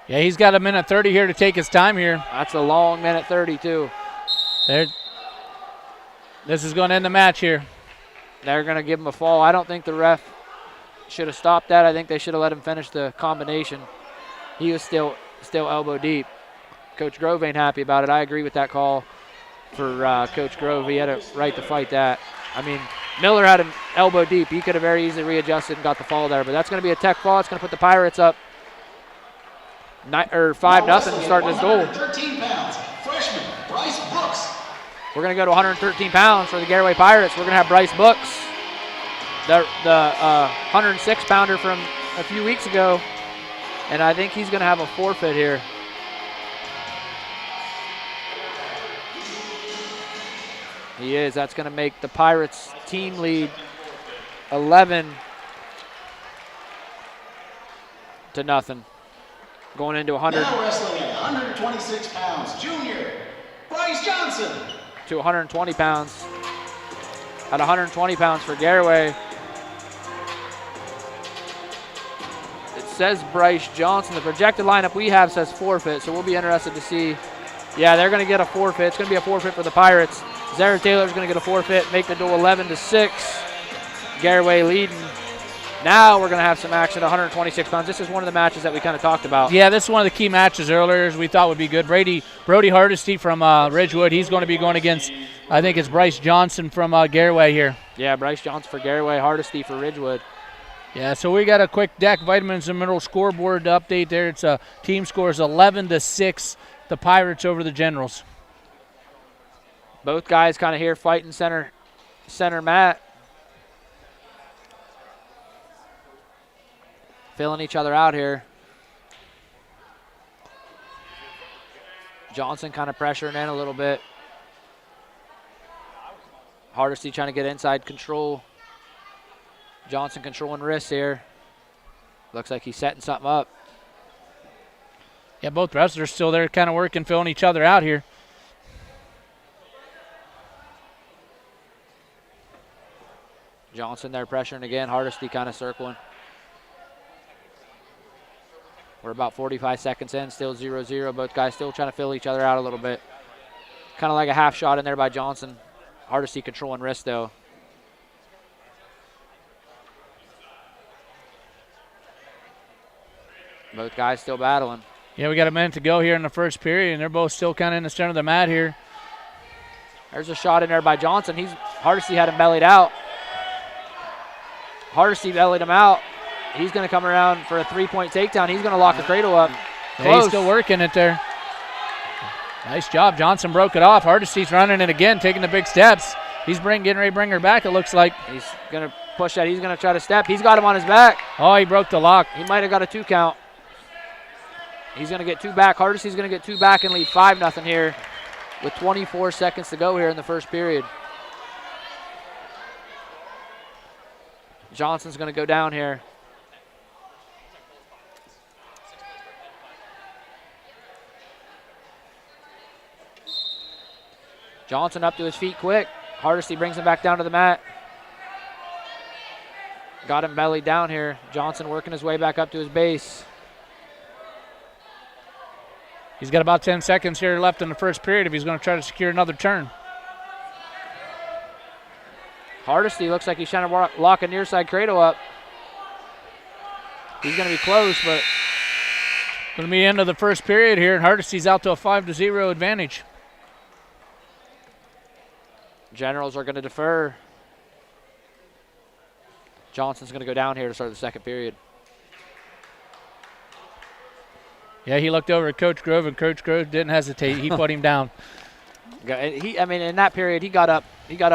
Yeah, he's got a minute 30 here to take his time here. That's a long minute 32. This is going to end the match here. They're going to give him a fall. I don't think the ref should have stopped that. I think they should have let him finish the combination. He was still elbow deep. Coach Grove ain't happy about it. I agree with that call for Coach Grove. He had a right to fight that. I mean, Miller had him elbow deep. He could have very easily readjusted and got the fall there, but that's going to be a tech fall. It's going to put the Pirates up 5-0 to start this duel. 113 pounds, freshman Bryce Brooks. We're going to go to 113 pounds for the Garaway Pirates. We're going to have Bryce Brooks, the 106-pounder from a few weeks ago, and I think he's going to have a forfeit here. He is. That's going to make the Pirates team lead 11-0. Going into 100. Now wrestling at 126 pounds, junior Bryce Johnson. To 120 pounds. At 120 pounds for Garaway. It says Bryce Johnson. The projected lineup we have says forfeit, so we'll be interested to see. Yeah, they're going to get a forfeit. It's going to be a forfeit for the Pirates. Zara Taylor's going to get a forfeit, make the duel 11-6. Garaway leading. Now we're going to have some action at 126 pounds. This is one of the matches that we kind of talked about. Yeah, this is one of the key matches earlier we thought would be good. Brody Hardesty from Ridgewood, he's going to be going against, I think it's Bryce Johnson from Garaway here. Yeah, Bryce Johnson for Garaway, Hardesty for Ridgewood. Yeah, so we got a quick DAC Vitamins and Minerals scoreboard update there. It's team scores 11-6, the Pirates over the Generals. Both guys kind of here fighting center mat. Filling each other out here. Johnson kind of pressuring in a little bit. Hardesty trying to get inside control. Johnson controlling wrists here. Looks like he's setting something up. Yeah, both wrestlers still there kind of working, filling each other out here. Johnson there pressuring again. Hardesty kind of circling. We're about 45 seconds in, still 0-0. Both guys still trying to fill each other out a little bit. Kind of like a half shot in there by Johnson. Hardesty controlling wrist, though. Both guys still battling. Yeah, we got a minute to go here in the first period, and they're both still kind of in the center of the mat here. There's a shot in there by Johnson. Hardesty had him bellied out. Hardesty bellied him out. He's going to come around for a three-point takedown. He's going to lock the cradle up. Yeah, he's still working it there. Nice job. Johnson broke it off. Hardesty's running it again, taking the big steps. He's getting ready to bring her back, it looks like. He's going to push that. He's going to try to step. He's got him on his back. Oh, he broke the lock. He might have got a 2 count. He's going to get 2 back. Hardesty's going to get 2 back and lead 5-0 here with 24 seconds to go here in the first period. Johnson's going to go down here. Johnson up to his feet quick. Hardesty brings him back down to the mat. Got him bellied down here. Johnson working his way back up to his base. He's got about 10 seconds here left in the first period if he's going to try to secure another turn. Hardesty looks like he's trying to lock a near side cradle up. He's going to be close, but going to be end of the first period here, and Hardesty's out to a 5-0 advantage. Generals are going to defer. Johnson's going to go down here to start the second period. Yeah, he looked over at Coach Grove, and Coach Grove didn't hesitate. He put him down. I mean, in that period, he got up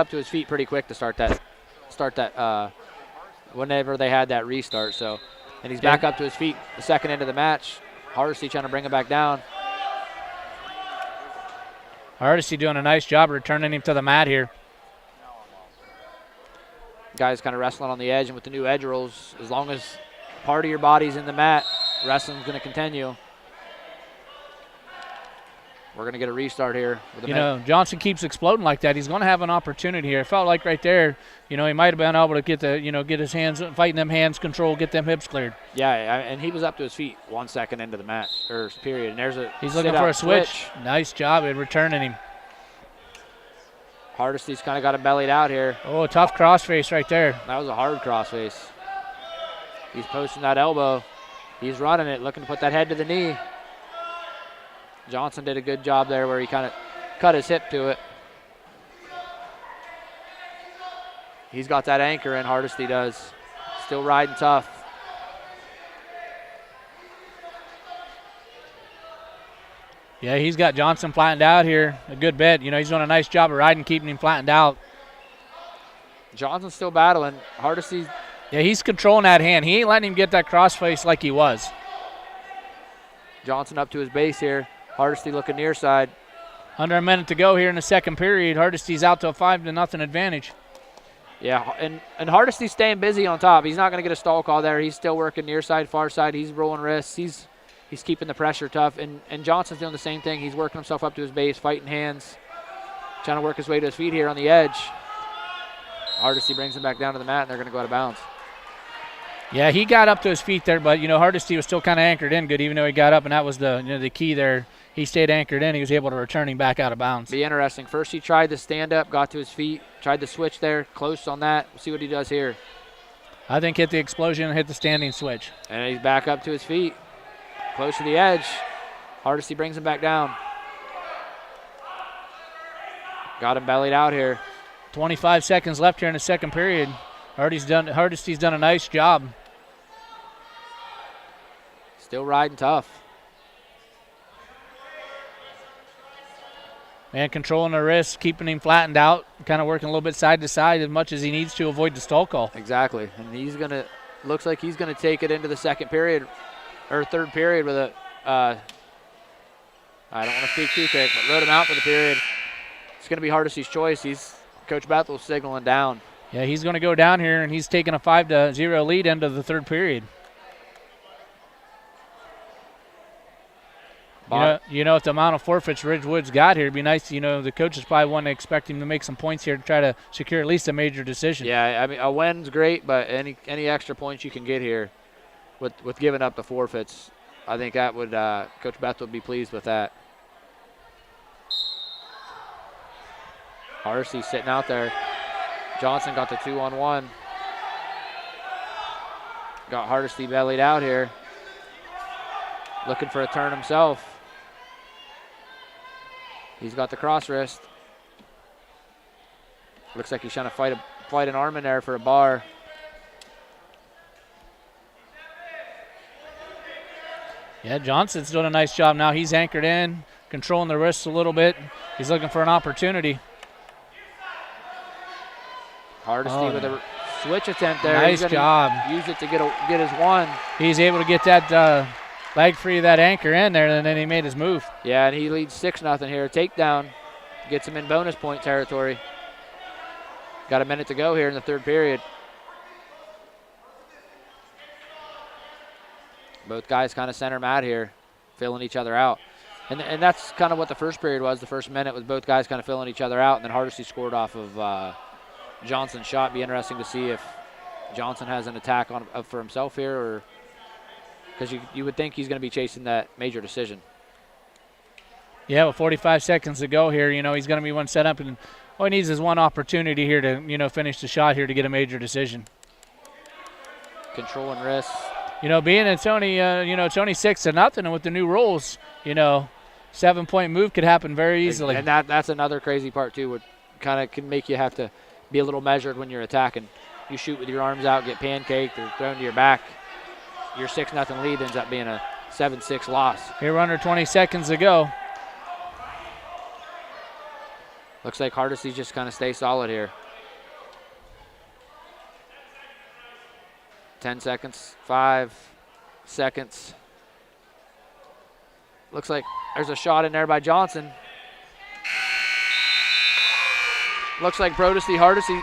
to his feet pretty quick to start that. Whenever they had that restart, so, and he's back up to his feet the second into the match. Hardesty trying to bring him back down. Hardesty doing a nice job returning him to the mat here. Guys kind of wrestling on the edge, and with the new edge rules, as long as part of your body's in the mat, wrestling's going to continue. We're going to get a restart here. Johnson keeps exploding like that. He's going to have an opportunity here. It felt like right there, he might have been able to get his hands, fighting them hands control, get them hips cleared. Yeah, and he was up to his feet 1 second into the match or period. And there's he's looking for a switch. Nice job at returning him. Hardesty's kind of got him bellied out here. Oh, tough crossface right there. That was a hard crossface. He's posting that elbow. He's running it, looking to put that head to the knee. Johnson did a good job there where he kind of cut his hip to it. He's got that anchor in, Hardesty does. Still riding tough. Yeah, he's got Johnson flattened out here a good bit. He's doing a nice job of riding, keeping him flattened out. Johnson's still battling. Hardesty. Yeah, he's controlling that hand. He ain't letting him get that crossface like he was. Johnson up to his base here. Hardesty looking near side. Under a minute to go here in the second period. Hardesty's out to a 5-0 advantage. Yeah, and Hardesty's staying busy on top. He's not going to get a stall call there. He's still working near side, far side. He's rolling wrists. He's keeping the pressure tough. And Johnson's doing the same thing. He's working himself up to his base, fighting hands, trying to work his way to his feet here on the edge. Hardesty brings him back down to the mat, and they're going to go out of bounds. Yeah, he got up to his feet there, but, Hardesty was still kind of anchored in good, even though he got up, and that was the key there. He stayed anchored in. He was able to return him back out of bounds. Be interesting. First he tried to stand up, got to his feet, tried to switch there, close on that. We'll see what he does here. I think hit the explosion and hit the standing switch. And he's back up to his feet, close to the edge. Hardesty brings him back down. Got him bellied out here. 25 seconds left here in the second period. Hardesty's done a nice job. Still riding tough. Man, controlling the wrist, keeping him flattened out, kind of working a little bit side to side as much as he needs to avoid the stall call. Exactly. And looks like he's going to take it into the second period, or third period with I don't want to speak too quick, but load him out for the period. It's going to be Hardesty's choice. Coach Bethel's signaling down. Yeah, he's going to go down here, and he's taking a 5-0 lead into the third period. With the amount of forfeits Ridgewood's got here, it'd be nice, the coaches probably want to expect him to make some points here to try to secure at least a major decision. Yeah, I mean, a win's great, but any extra points you can get here with giving up the forfeits, I think that would Coach Bethel would be pleased with that. Hardesty sitting out there. Johnson got the 2-on-1. Got Hardesty bellied out here. Looking for a turn himself. He's got the cross wrist. Looks like he's trying to fight an arm in there for a bar. Yeah, Johnson's doing a nice job now. He's anchored in, controlling the wrists a little bit. He's looking for an opportunity. Hardesty with a switch attempt there. Nice job. Use it to get his one. He's able to get that leg free of that anchor in there, and then he made his move. Yeah, and he leads 6-0 here. Takedown gets him in bonus point territory. Got a minute to go here in the third period. Both guys kind of center mat here, filling each other out. And that's kind of what the first period was. The first minute was both guys kind of filling each other out, and then Hardesty scored off of Johnson's shot. Be interesting to see if Johnson has an attack for himself here, or because you would think he's going to be chasing that major decision. Yeah, with 45 seconds to go here, he's going to be one set up, and all he needs is one opportunity here to, finish the shot here to get a major decision. Controlling wrists. Being it's only 6-0, and with the new rules, 7-point move could happen very easily. And that's another crazy part too. What kind of can make you have to be a little measured when you're attacking. You shoot with your arms out, get pancaked or thrown to your back. Your 6-0 lead ends up being a 7-6 loss. Here we're under 20 seconds to go. Looks like Hardesty's just kind of stay solid here. 10 seconds, 5 seconds. Looks like there's a shot in there by Johnson. Looks like Brody Hardesty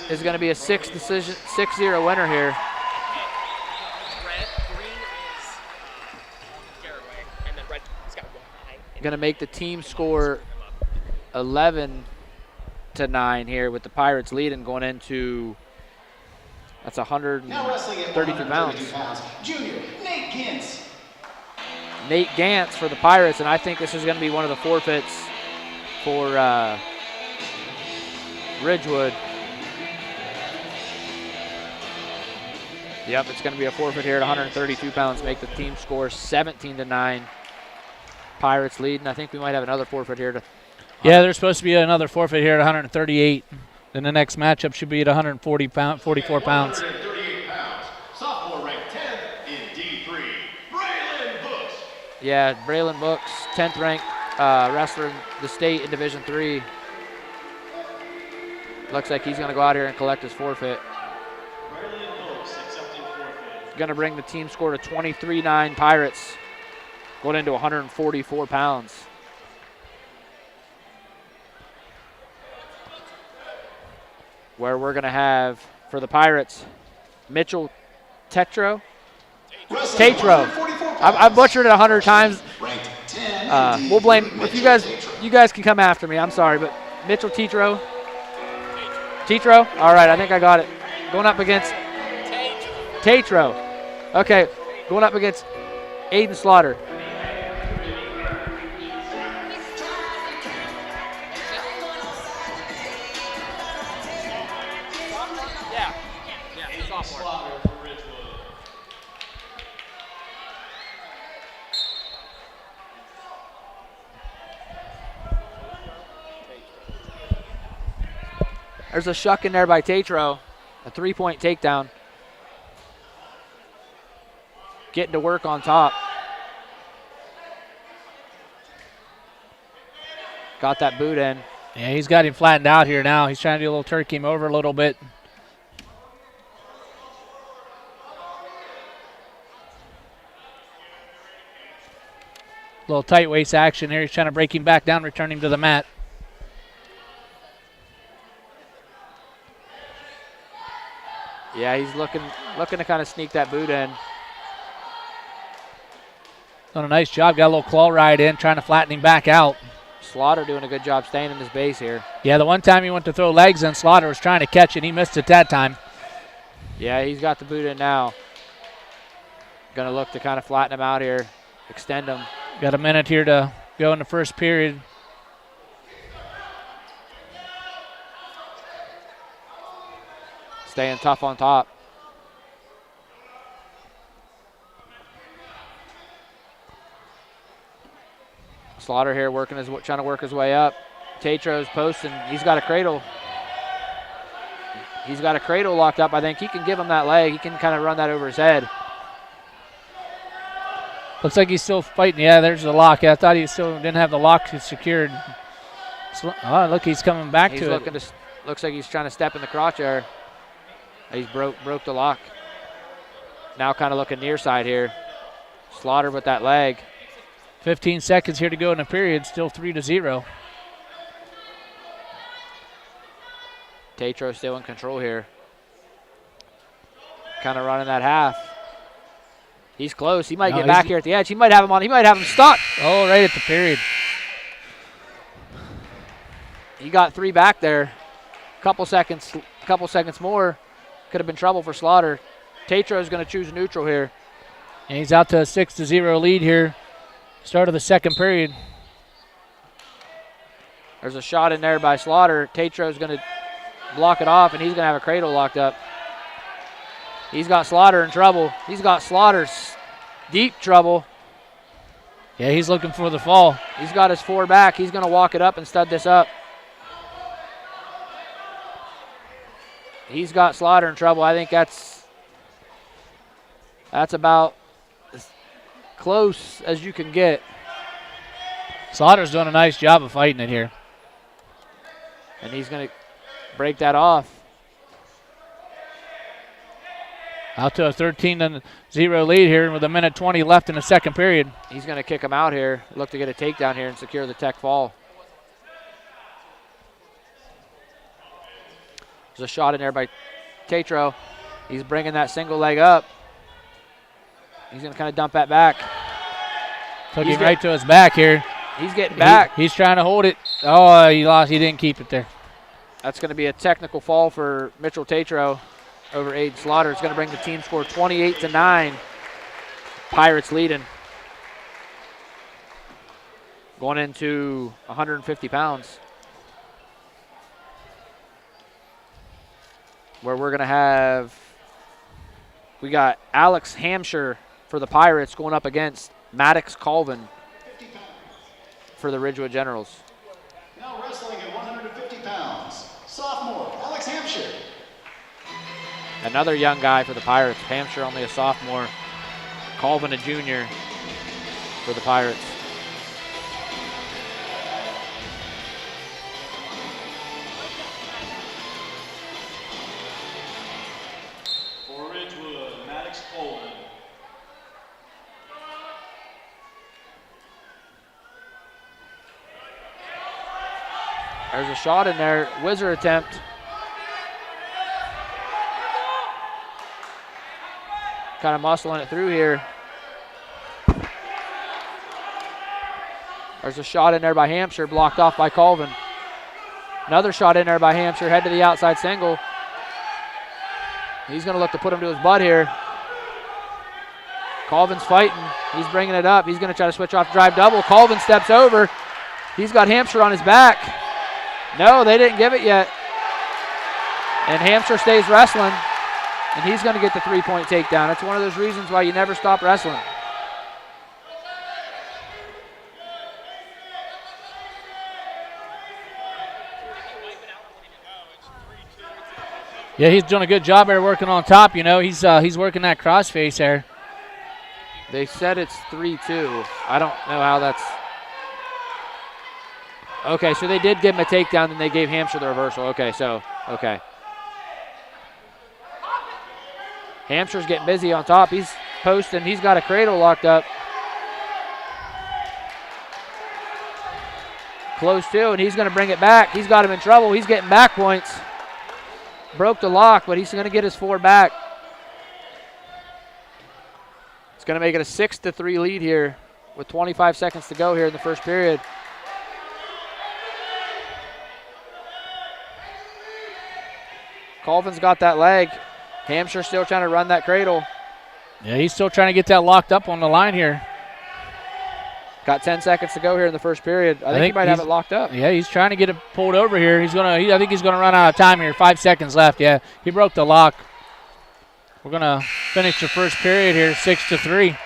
is going to be a 6-0 winner here. Going to make the team score 11-9 here with the Pirates leading going into, that's 132 pounds. Junior, Nate Gintz. Nate Gantz for the Pirates, and I think this is going to be one of the forfeits for Ridgewood. Yep, it's going to be a forfeit here at 132 pounds, make the team score 17-9. Pirates leading. I think we might have another forfeit here. Yeah, there's supposed to be another forfeit here at 138. Then the next matchup should be at 44 pounds. 138 pounds. Sophomore ranked 10th in D3. Braylon Books. Yeah, Braylon Books, 10th ranked wrestler in the state in Division III. Looks like he's going to go out here and collect his forfeit. Braylon Books accepting forfeit. Going to bring the team score to 23-9 Pirates, going into 144 pounds. Where we're going to have, for the Pirates, Mitchell Tatro. I've butchered it 100 times. We'll blame, if you guys can come after me, I'm sorry, but Mitchell Tatro. All right, I think I got it. Going up against Tatro. Okay, going up against Aiden Slaughter. There's a shuck in there by Tatro, a 3-point takedown. Getting to work on top. Got that boot in. Yeah, he's got him flattened out here now. He's trying to do a little turkey him over a little bit. Little tight waist action here. He's trying to break him back down, return him to the mat. Yeah, he's looking to kind of sneak that boot in. Done a nice job. Got a little claw ride in, trying to flatten him back out. Slaughter doing a good job staying in his base here. Yeah, the one time he went to throw legs in, Slaughter was trying to catch it. He missed it that time. Yeah, he's got the boot in now. Going to look to kind of flatten him out here, extend him. Got a minute here to go in the first period. Staying tough on top. Slaughter here trying to work his way up. Tatro's posting. He's got a cradle. He's got a cradle locked up. I think he can give him that leg. He can kind of run that over his head. Looks like he's still fighting. Yeah, there's the lock. I thought he still didn't have the lock secured. Oh, look, he's coming back to it. Looks like he's trying to step in the crotch there. He's broke the lock. Now kind of looking near side here. Slaughter with that leg. 15 seconds here to go in the period. Still 3-0. Tatro still in control here. Kind of running that half. He's close. He might get back here at the edge. He might have him on. He might have him stuck. Oh, right at the period. He got 3 back there. Couple seconds more. Could have been trouble for Slaughter. Tatro is going to choose neutral here. And he's out to a 6-0 lead here. Start of the second period. There's a shot in there by Slaughter. Tatro is going to block it off, and he's going to have a cradle locked up. He's got Slaughter in trouble. He's got Slaughter's deep trouble. Yeah, he's looking for the fall. He's got his 4 back. He's going to walk it up and stud this up. He's got Slaughter in trouble. I think that's That's about as close as you can get. Slaughter's doing a nice job of fighting it here. And he's going to break that off. Out to a 13-0 lead here with 1:20 left in the second period. He's going to kick him out here. Look to get a takedown here and secure the tech fall. There's a shot in there by Tatro. He's bringing that single leg up. He's going to kind of dump that back. Took him right to his back here. He's getting back. He's trying to hold it. Oh, he lost. He didn't keep it there. That's going to be a technical fall for Mitchell Tatro over Aiden Slaughter. It's going to bring the team score 28-9. Pirates leading. Going into 150 pounds. Where we're going to have, we got Alex Hampshire for the Pirates going up against Maddox Colvin for the Ridgewood Generals. Now wrestling at 150 pounds, sophomore Alex Hampshire. Another young guy for the Pirates. Hampshire only a sophomore. Colvin a junior for the Pirates. For Ridgewood, Maddox Colvin. There's a shot in there. Whizzer attempt. Kind of muscling it through here. There's a shot in there by Hampshire, blocked off by Colvin. Another shot in there by Hampshire, head to the outside single. He's going to look to put him to his butt here. Colvin's fighting. He's bringing it up. He's going to try to switch off drive double. Colvin steps over. He's got Hampshire on his back. No, they didn't give it yet. And Hampshire stays wrestling. And he's going to get the three-point takedown. It's one of those reasons why you never stop wrestling. Yeah, he's doing a good job there working on top. You know, he's working that crossface there. They said it's 3-2. I don't know how that's. Okay, so they did give him a takedown, and they gave Hampshire the reversal. Okay. Hampshire's getting busy on top. He's posting. He's got a cradle locked up. Close to, and he's going to bring it back. He's got him in trouble. He's getting back points. Broke the lock, but he's going to get his 4 back. It's going to make it a 6-3 lead here with 25 seconds to go here in the first period. Colvin's got that leg. Hampshire still trying to run that cradle. Yeah, he's still trying to get that locked up on the line here. Got 10 seconds to go here in the first period. I think he might have it locked up. Yeah, he's trying to get it pulled over here. I think he's gonna run out of time here. 5 seconds left. Yeah, he broke the lock. We're gonna finish the first period here, 6-3.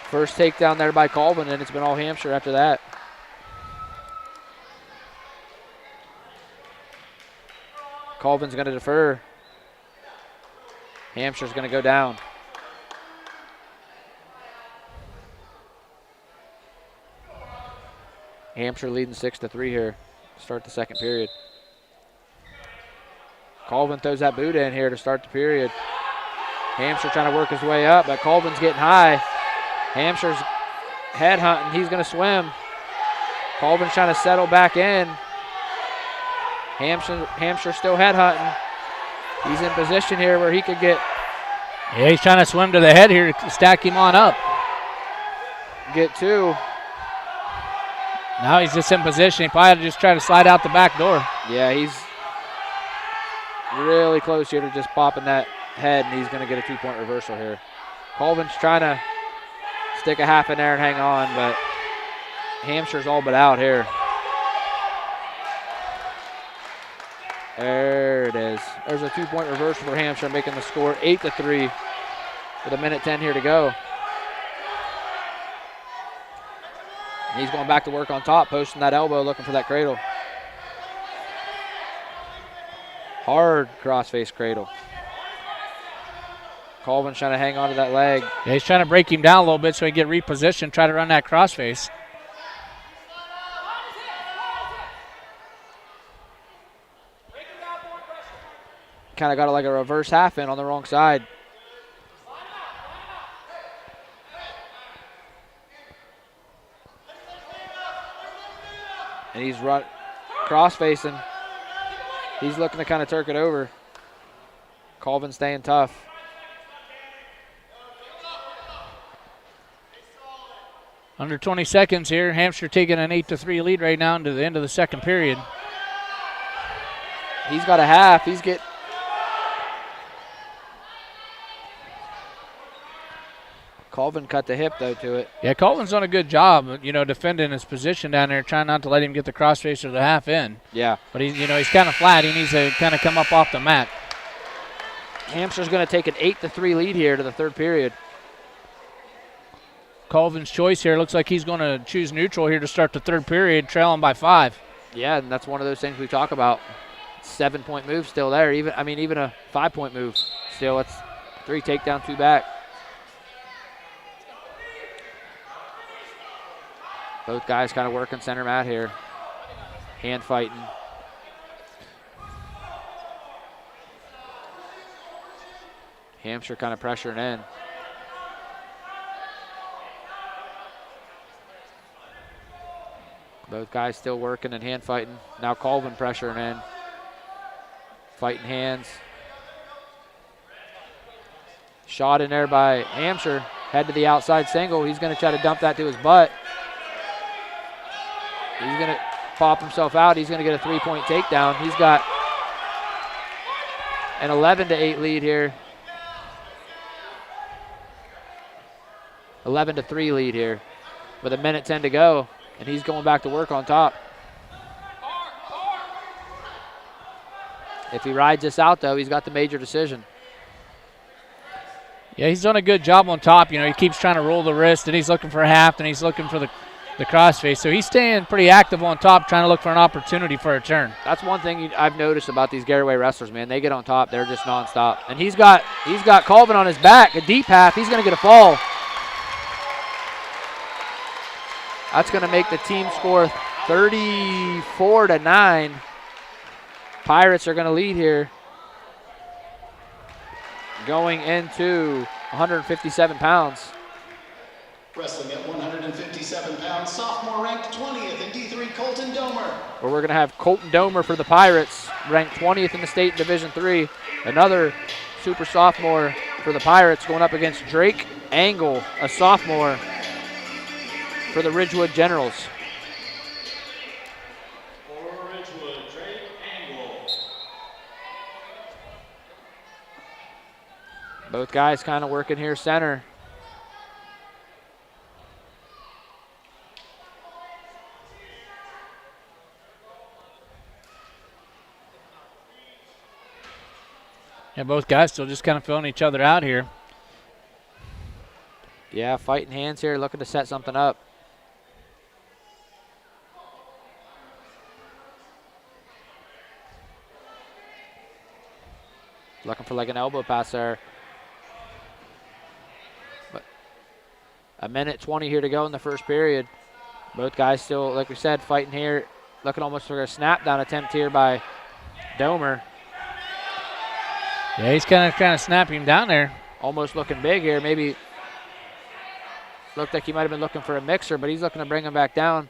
First takedown there by Colvin, and it's been all Hampshire after that. Colvin's gonna defer. Hampshire's gonna go down. Hampshire leading 6-3 here. Start the second period. Colvin throws that boot in here to start the period. Hampshire trying to work his way up, but Colvin's getting high. Hampshire's head hunting. He's going to swim. Colvin's trying to settle back in. Hampshire still head hunting. He's in position here where he could get. Yeah, he's trying to swim to the head here to stack him on up. Get 2. Now he's just in position. He probably had to just try to slide out the back door. Yeah, he's really close here to just popping that head, and he's going to get a 2-point reversal here. Colvin's trying to stick a half in there and hang on, but Hampshire's all but out here. There it is. There's a 2-point reversal for Hampshire, making the score 8-3 with 1:10 here to go. He's going back to work on top, posting that elbow, looking for that cradle. Hard crossface cradle. Colvin's trying to hang on to that leg. Yeah, he's trying to break him down a little bit so he get repositioned, try to run that crossface. Kind of got like a reverse half in on the wrong side. And he's cross facing. He's looking to kind of turk it over. Colvin staying tough. Under 20 seconds here. Hampshire taking an 8-3 lead right now into the end of the second period. He's got a half. Colvin cut the hip, though, to it. Yeah, Colvin's done a good job, defending his position down there, trying not to let him get the crossface or the half in. Yeah. But he's kind of flat. He needs to kind of come up off the mat. Hampshire's going to take an 8-3 lead here to the third period. Colvin's choice here looks like he's going to choose neutral here to start the third period, trailing by 5. Yeah, and that's one of those things we talk about. 7-point move still there. Even a 5-point move still. It's 3 takedown, 2 back. Both guys kind of working center mat here. Hand fighting. Hampshire kind of pressuring in. Both guys still working and hand fighting. Now Colvin pressuring in. Fighting hands. Shot in there by Hampshire. Head to the outside single. He's going to try to dump that to his butt. He's going to pop himself out. He's going to get a 3-point takedown. He's got an 11-8 lead here. 11-3 lead here with 1:10 to go, and he's going back to work on top. If he rides this out, though, he's got the major decision. Yeah, he's done a good job on top. He keeps trying to roll the wrist, and he's looking for a half, and he's looking for the crossface. So he's staying pretty active on top, trying to look for an opportunity for a turn. That's one thing I've noticed about these Garaway wrestlers, man. They get on top, they're just nonstop. And he's got Colvin on his back, a deep half. He's going to get a fall. That's going to make the team score 34-9. Pirates are going to lead here. Going into 157 pounds. Wrestling at 157 pounds, sophomore ranked 20th in D3, Colton Domer. Where we're going to have Colton Domer for the Pirates, ranked 20th in the state in Division III. Another super sophomore for the Pirates going up against Drake Angle, a sophomore for the Ridgewood Generals. For Ridgewood, Drake Angle. Both guys kind of working here center. Yeah, both guys still just kind of filling each other out here. Yeah, fighting hands here, looking to set something up. Looking for like an elbow pass there. But 1:20 here to go in the first period. Both guys still, like we said, fighting here. Looking almost for a snap down attempt here by Domer. Yeah, he's kind of trying to snap him down there. Almost looking big here. Maybe looked like he might have been looking for a mixer, but he's looking to bring him back down.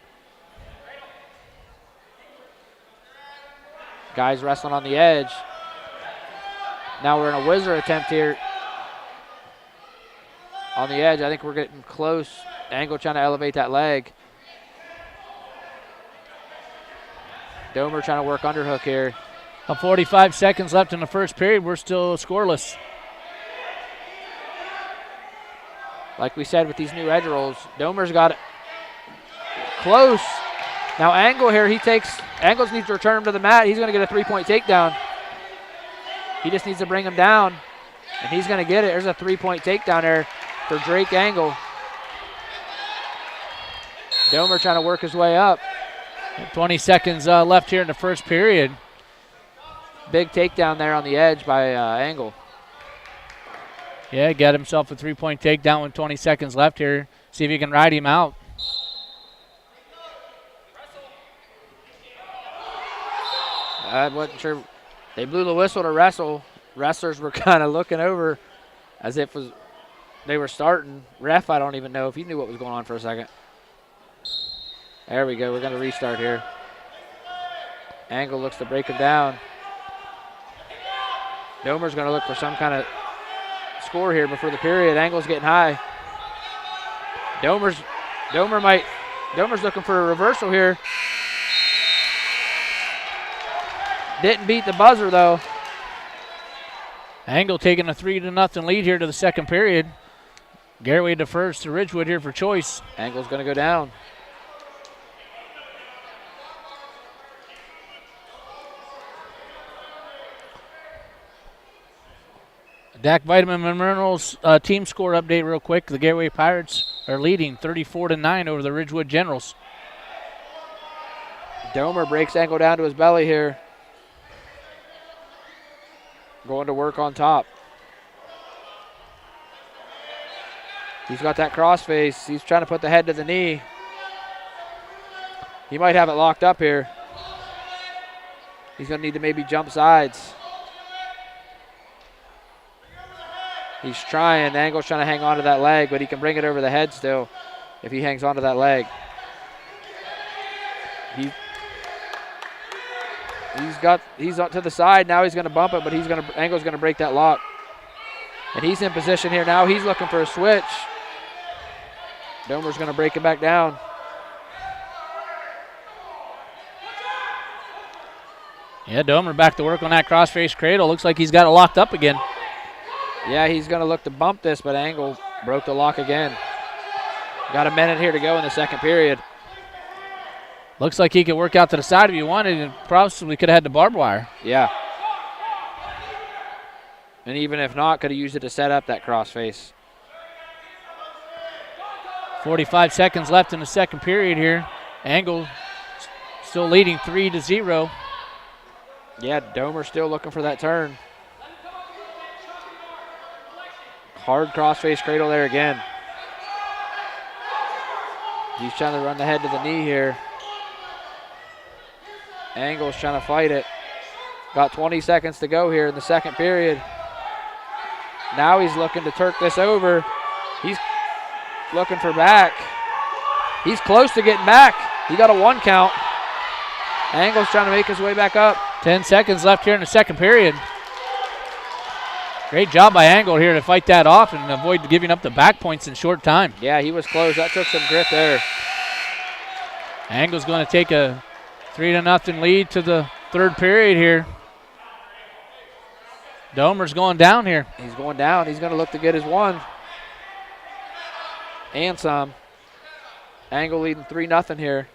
Guys wrestling on the edge. Now we're in a whizzer attempt here on the edge. I think we're getting close. Angle trying to elevate that leg. Domer trying to work underhook here. 45 seconds left in the first period. We're still scoreless. Like we said with these new edge rolls, Domer's got it close. Now Angle here, Angles needs to return him to the mat. He's going to get a 3-point takedown. He just needs to bring him down, and he's going to get it. There's a 3-point takedown there for Drake Angle. Domer trying to work his way up. 20 seconds left here in the first period. Big takedown there on the edge by Angle. Yeah, got himself a 3-point takedown with 20 seconds left here. See if he can ride him out. I wasn't sure. They blew the whistle to wrestle. Wrestlers were kind of looking over as if they were starting. Ref, I don't even know if he knew what was going on for a second. There we go. We're going to restart here. Angle looks to break him down. Domer's going to look for some kind of score here before the period. Angle's getting high. Domer's looking for a reversal here. Didn't beat the buzzer though. Angle taking a 3-0 lead here to the second period. Garaway defers to Ridgewood here for choice. Angle's going to go down. DAC Vitamin and Minerals team score update real quick. The Garaway Pirates are leading 34-9 over the Ridgewood Generals. Domer breaks Angle down to his belly here. Going to work on top. He's got that crossface. He's trying to put the head to the knee. He might have it locked up here. He's going to need to maybe jump sides. He's trying. Angle's trying to hang on to that leg, but he can bring it over the head still if he hangs on to that leg. He's up to the side. Now he's going to bump it, but Angle's going to break that lock. And he's in position here now. He's looking for a switch. Domer's going to break it back down. Yeah, Domer back to work on that crossface cradle. Looks like he's got it locked up again. Yeah, he's going to look to bump this, but Angle broke the lock again. Got a minute here to go in the second period. Looks like he could work out to the side if he wanted, and possibly could have had the barbed wire. Yeah. And even if not, could have used it to set up that crossface. 45 seconds left in the second period here. Angle still leading 3-0. Yeah, Domer still looking for that turn. Hard crossface cradle there again. He's trying to run the head to the knee here. Angle's trying to fight it. Got 20 seconds to go here in the second period. Now he's looking to turk this over. He's looking for back. He's close to getting back. He got a 1 count. Angle's trying to make his way back up. 10 seconds left here in the second period. Great job by Angle here to fight that off and avoid giving up the back points in short time. Yeah, he was close. That took some grit there. Angle's going to take a 3-0 lead to the third period here. Domer's going down here. He's going down. He's going to look to get his 1. And some. Angle leading 3-0 here.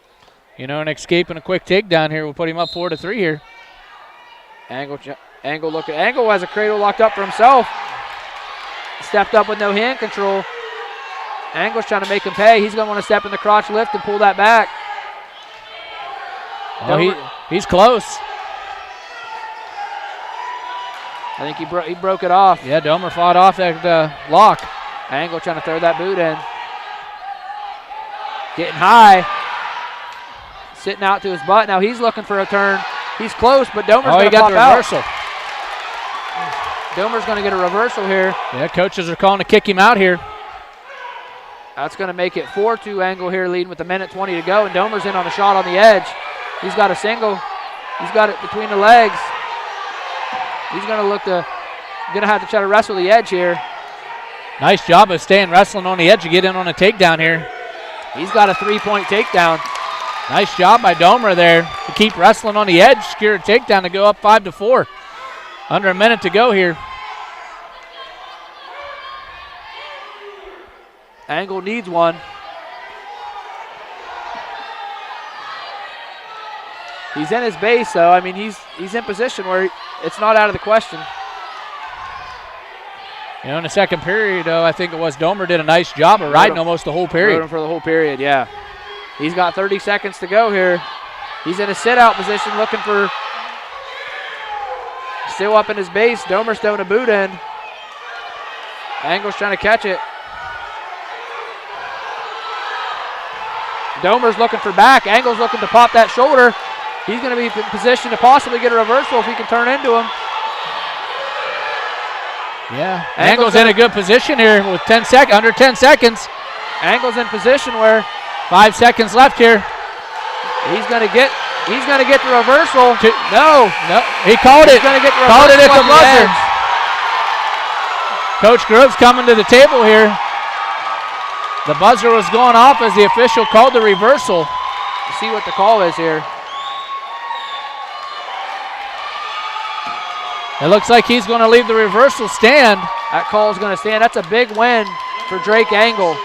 You know, an escape and a quick takedown here will put him up 4-3 here. Angle has a cradle locked up for himself. Stepped up with no hand control. Angle's trying to make him pay. He's going to want to step in the crotch lift and pull that back. Oh, he's close. I think he broke it off. Yeah, Domer fought off that lock. Angle trying to throw that boot in. Getting high. Sitting out to his butt. Now he's looking for a turn. He's close, but Domer's going to pop out. Reversal. Domer's going to get a reversal here. Yeah, coaches are calling to kick him out here. That's going to make it 4-2 Angle here, leading with 1:20 to go, and Domer's in on a shot on the edge. He's got a single. He's got it between the legs. He's going to have to try to wrestle the edge here. Nice job of staying wrestling on the edge to get in on a takedown here. He's got a 3-point takedown. Nice job by Domer there to keep wrestling on the edge, secure a takedown to go up 5-4. Under a minute to go here. Angle needs 1. He's in his base, though. I mean, he's in position where it's not out of the question. You know, in the second period, though, I think it was Domer did a nice job of riding almost the whole period. Rode him for the whole period, yeah. He's got 30 seconds to go here. He's in a sit-out position looking for, still up in his base. Domer's throwing a boot in. Angle's trying to catch it. Domer's looking for back. Angle's looking to pop that shoulder. He's going to be in position to possibly get a reversal if he can turn into him. Yeah, Angle's in a good position here with under 10 seconds. Angle's in position where 5 seconds left here. He's going to get the reversal. No, he called it. He's going to get the reversal. Called it at the buzzer. Edge. Coach Grove's coming to the table here. The buzzer was going off as the official called the reversal. Let's see what the call is here. It looks like he's going to leave the reversal stand. That call is going to stand. That's a big win for Drake Angle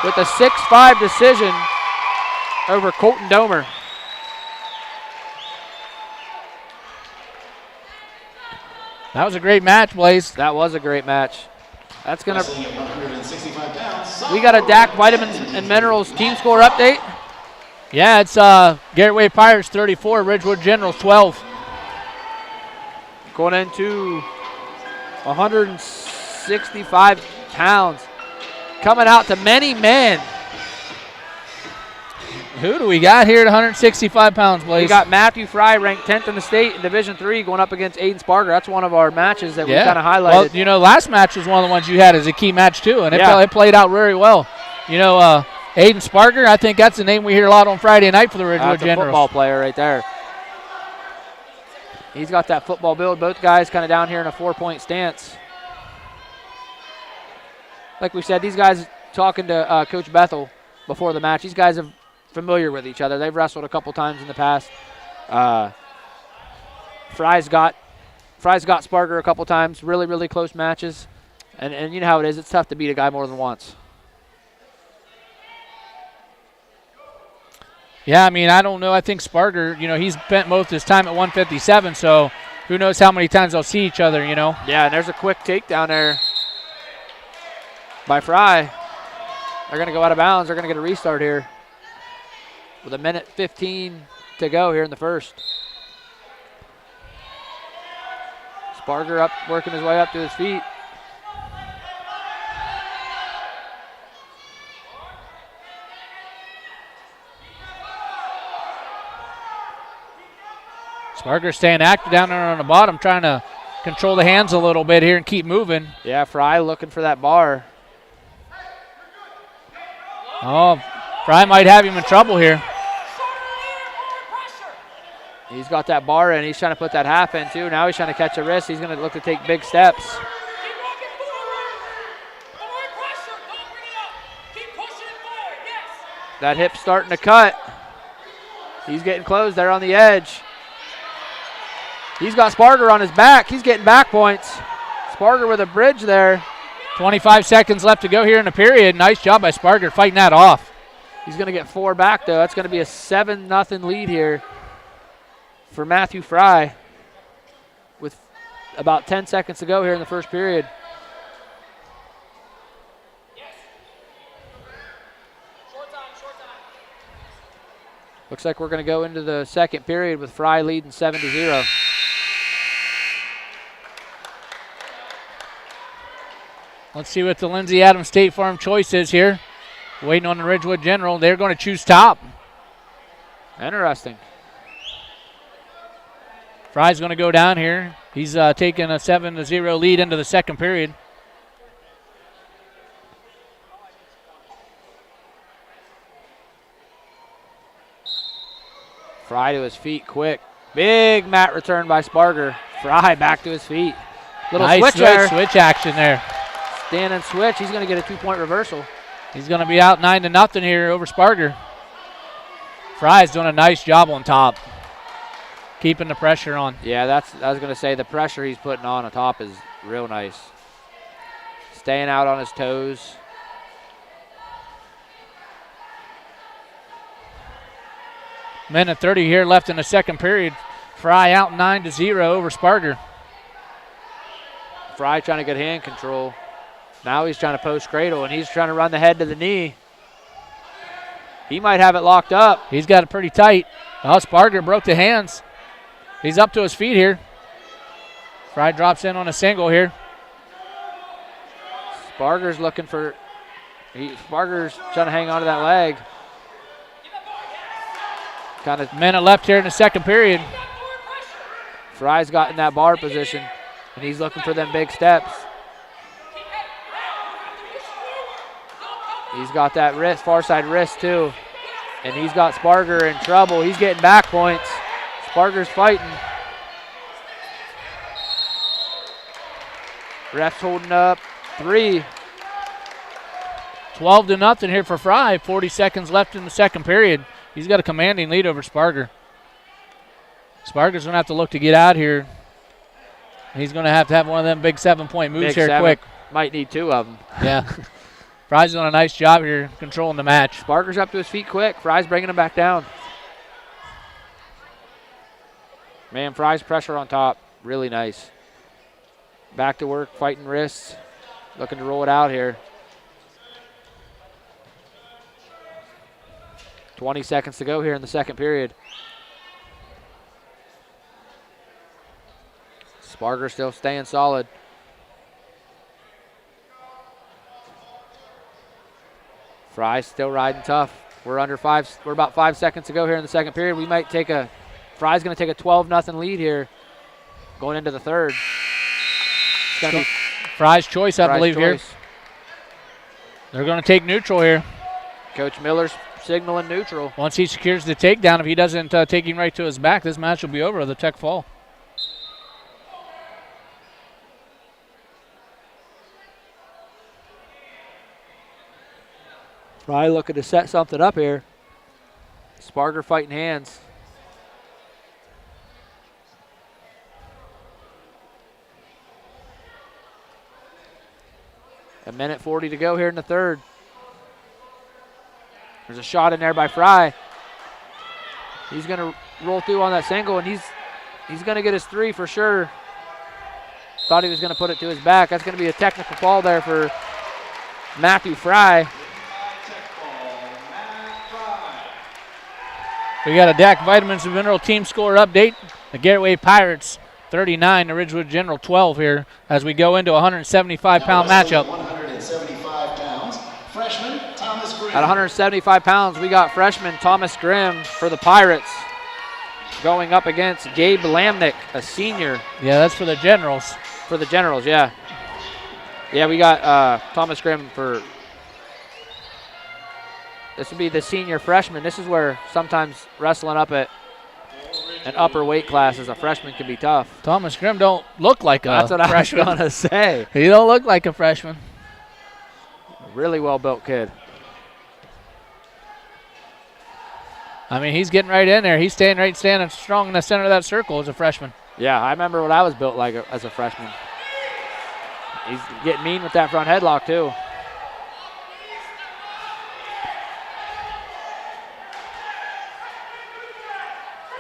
with a 6-5 decision over Colton Domer. That was a great match, Blaze. That was a great match. That's going to... 165 pounds. We got a DAC Vitamins and Minerals team score update. Yeah, it's Garaway Pirates 34, Ridgewood Generals 12. Going into 165 pounds. Coming out to many men. Who do we got here at 165 pounds, Blaze? We got Matthew Fry, ranked 10th in the state in Division III, going up against Aiden Sparger. That's one of our matches that we kind of highlighted. Well, last match was one of the ones you had as a key match, too, and it played out very well. Aiden Sparger, I think that's the name we hear a lot on Friday night for the Ridgewood Generals. That's a football player right there. He's got that football build. Both guys kind of down here in a 4-point stance. Like we said, these guys talking to Coach Bethel before the match. These guys are familiar with each other. They've wrestled a couple times in the past. Fry's got Sparger a couple times. Really, really close matches. And you know how it is. It's tough to beat a guy more than once. Yeah, I don't know. I think Sparger, he's spent most of his time at 157, so who knows how many times they'll see each other, Yeah, and there's a quick takedown there by Fry. They're going to go out of bounds. They're going to get a restart here with 1:15 to go here in the first. Sparger up, working his way up to his feet. Sparger staying active down there on the bottom, trying to control the hands a little bit here and keep moving. Yeah, Fry looking for that bar. Oh, Fry might have him in trouble here. He's got that bar in. He's trying to put that half in, too. Now he's trying to catch a wrist. He's going to look to take big steps. That hip's starting to cut. He's getting close there on the edge. He's got Sparger on his back. He's getting back points. Sparger with a bridge there. 25 seconds left to go here in the period. Nice job by Sparger fighting that off. He's going to get 4 back, though. That's going to be a 7-0 lead here for Matthew Fry with about 10 seconds to go here in the first period. Looks like we're going to go into the second period with Fry leading 7-0. Let's see what the Lindsay Adams State Farm choice is here. Waiting on the Ridgewood General. They're going to choose top. Interesting. Fry's going to go down here. He's taking a 7-0 lead into the second period. Fry to his feet quick. Big mat return by Sparger. Fry back to his feet. Little nice switch there. Switch action there. Stand and switch. He's going to get a 2-point reversal. He's going to be out 9-0 here over Sparger. Fry's doing a nice job on top. Keeping the pressure on. Yeah, I was going to say the pressure he's putting on top is real nice. Staying out on his toes. Minute 30 here left in the second period. Fry out 9-0 over Sparger. Fry trying to get hand control. Now he's trying to post cradle, and he's trying to run the head to the knee. He might have it locked up. He's got it pretty tight. Oh, Sparger broke the hands. He's up to his feet here. Fry drops in on a single here. Sparger's looking for, Sparger's trying to hang on to that leg. Kind of minute left here in the second period. Fry's got in that bar position, and he's looking for them big steps. He's got that wrist, far side wrist too, and he's got Sparger in trouble. He's getting back points. Sparger's fighting. Ref's holding up 3. 12-0 here for Fry. 40 seconds left in the second period. He's got a commanding lead over Sparger. Sparger's going to have to look to get out here. He's going to have one of them big 7-point moves Big here 7. quick. Might need 2 of them. Yeah. Fry's doing a nice job here controlling the match. Sparger's up to his feet quick. Fry's bringing him back down. Man, Fry's pressure on top. Really nice. Back to work, fighting wrists. Looking to roll it out here. 20 seconds to go here in the second period. Sparger still staying solid. Fry's still riding tough. We're about 5 seconds to go here in the second period. We might take Fry's going to take a 12-0 lead here going into the third. It's going to be Fry's choice, I believe, here. They're going to take neutral here. Coach Miller's signaling neutral. Once he secures the takedown, if he doesn't take him right to his back, this match will be over. The tech fall. Fry looking to set something up here. Sparger fighting hands. A minute 40 to go here in the third. There's a shot in there by Fry. He's going to roll through on that single, and he's going to get his 3 for sure. Thought he was going to put it to his back. That's going to be a technical fall there for Matthew Fry. We got a DAC Vitamins and Mineral team score update. The Garaway Pirates 39, the Ridgewood General 12 here as we go into a 175-pound matchup. 175 pounds, freshman Thomas Grimm. At 175 pounds, we got freshman Thomas Grimm for the Pirates going up against Gabe Lamnick, a senior. Yeah, that's for the Generals. For the Generals, yeah. Yeah, we got Thomas Grimm for... This would be the senior freshman. This is where sometimes wrestling up at an upper weight class as a freshman can be tough. Thomas Grimm don't look like a That's what freshman. I was going to say. He don't look like a freshman. Really well-built kid. I mean, he's getting right in there. He's standing strong in the center of that circle as a freshman. Yeah, I remember what I was built like as a freshman. He's getting mean with that front headlock, too.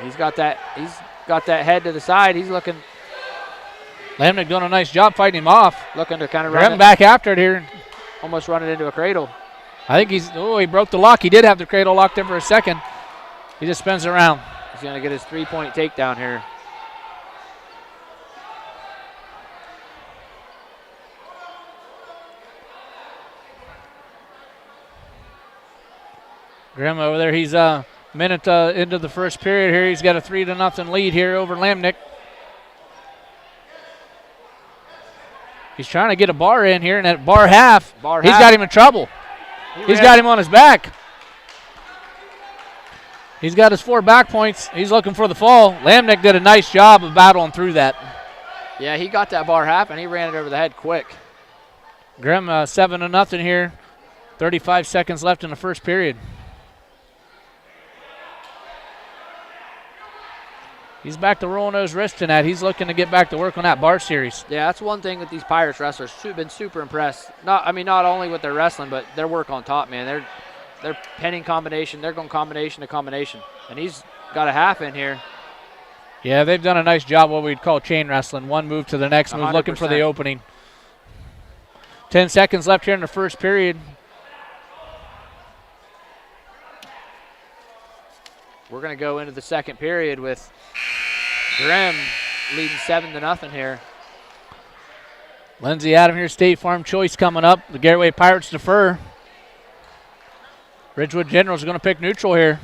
He's got that head to the side. He's looking. Lamnick doing a nice job fighting him off. Looking to kind of run back after it here. Almost running into a cradle. I think he broke the lock. He did have the cradle locked in for a second. He just spins around. He's going to get his 3-point takedown here. Grimm over there, he's a minute into the first period here. He's got a 3-0 lead here over Lamnick. He's trying to get a bar in here, and at bar half, he's got him in trouble. He's got him on his back. He's got his 4 back points. He's looking for the fall. Lamnick did a nice job of battling through that. Yeah, he got that bar half, and he ran it over the head quick. Grimm 7-0 here. 35 seconds left in the first period. He's back to rolling those wrists tonight. He's looking to get back to work on that bar series. Yeah, that's one thing with these Pirates wrestlers. Been super impressed. Not only with their wrestling, but their work on top, man. They're pinning combination. They're going combination to combination. And he's got a half in here. Yeah, they've done a nice job what we'd call chain wrestling. One move to the next move, 100%. looking for the opening. 10 seconds left here in the first period. We're going to go into the second period with Grimm leading 7-0 here. Lindsey Adam here, State Farm Choice coming up. The Garaway Pirates defer. Ridgewood Generals are going to pick neutral here.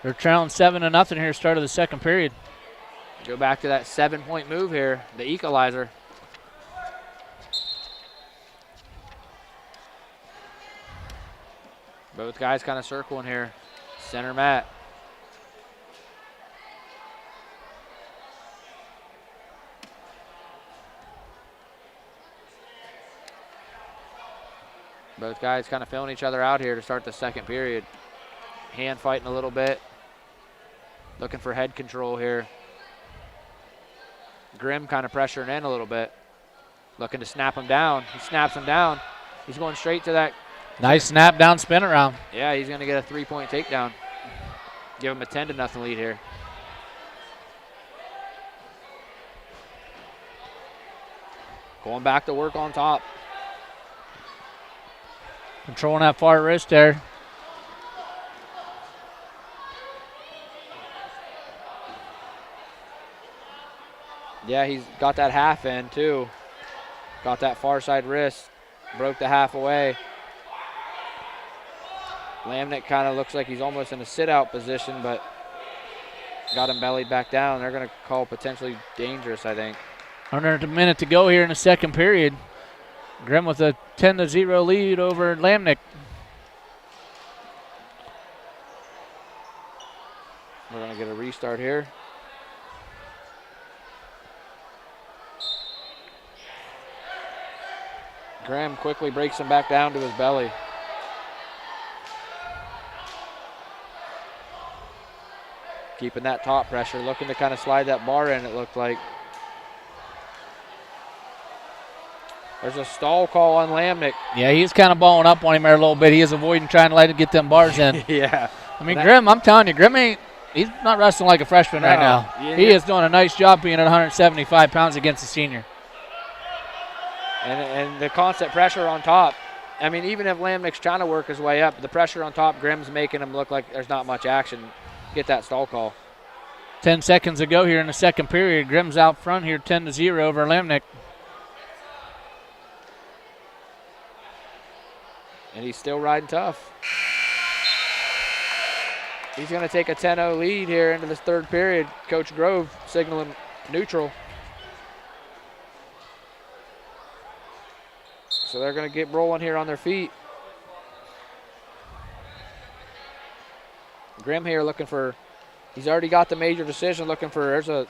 They're trailing 7-0 here, start of the second period. Go back to that 7-point move here, the equalizer. Both guys kind of circling here. Center mat. Both guys kind of filling each other out here to start the second period. Hand fighting a little bit. Looking for head control here. Grimm kind of pressuring in a little bit. Looking to snap him down. He snaps him down. He's going straight to that. Nice snap down, spin around. Yeah, he's going to get a 3-point takedown. Give him a 10-0 lead here. Going back to work on top. Controlling that far wrist there. Yeah, he's got that half in too. Got that far side wrist. Broke the half away. Lamnick kind of looks like he's almost in a sit-out position, but got him bellied back down. They're going to call potentially dangerous, I think. Under a minute to go here in the second period. Grimm with a 10-0 lead over Lamnick. We're going to get a restart here. Grimm quickly breaks him back down to his belly. Keeping that top pressure, looking to kind of slide that bar in, it looked like. There's a stall call on Lamnick. Yeah, he's kind of balling up on him there a little bit. He is avoiding trying to let him get them bars in. Yeah. I mean, Grimm, I'm telling you, Grimm he's not wrestling like a freshman right now. Yeah. He is doing a nice job being at 175 pounds against a senior. And the constant pressure on top. I mean, even if Lamnick's trying to work his way up, the pressure on top, Grimm's making him look like there's not much action. Get that stall call. 10 seconds to go here in the second period. Grimm's out front here, 10-0 over Lamnick. And he's still riding tough. He's going to take a 10-0 lead here into this third period. Coach Grove signaling neutral. So they're going to get rolling here on their feet. Grimm here looking for, he's already got the major decision, looking for, there's a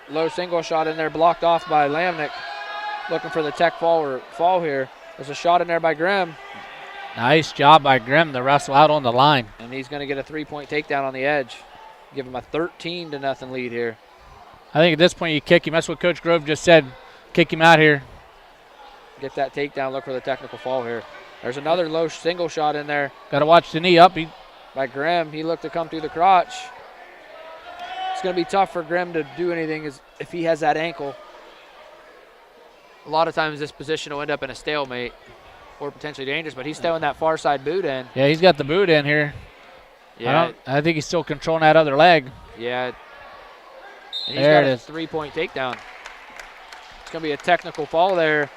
low single shot in there blocked off by Lamnick. Looking for the tech fall here. There's a shot in there by Grimm. Nice job by Grimm to wrestle out on the line. And he's going to get a 3-point takedown on the edge. Give him a 13-0 lead here. I think at this point you kick him. That's what Coach Grove just said. Kick him out here. Get that takedown, look for the technical fall here. There's another low single shot in there. Got to watch the knee up. By Grimm, he looked to come through the crotch. It's going to be tough for Grimm to do anything if he has that ankle. A lot of times this position will end up in a stalemate or potentially dangerous, but he's throwing that far side boot in. Yeah, he's got the boot in here. Yeah. I think he's still controlling that other leg. Yeah. And he's there got it a is. 3-point takedown. It's going to be a technical fall there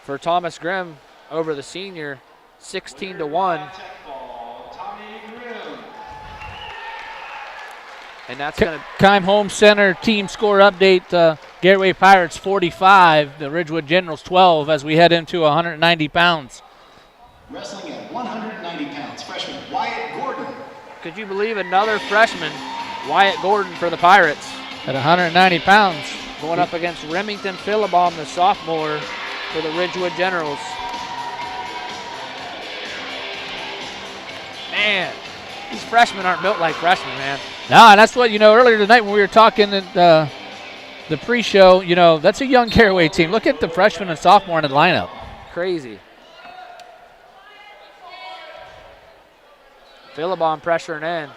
for Thomas Grimm over the senior, 16-1. And that's going to Keim Home Center team score update. Garaway Pirates 45, the Ridgewood Generals 12 as we head into 190 pounds. Wrestling at 190 pounds, freshman Wyatt Gordon. Could you believe another freshman, Wyatt Gordon for the Pirates? At 190 pounds. Going up against Remington Philibom, the sophomore for the Ridgewood Generals. Man, these freshmen aren't built like freshmen, man. No, and that's what, earlier tonight when we were talking at the pre-show, that's a young Garaway team. Look at the freshman and sophomore in the lineup. Crazy. Philibom pressuring in.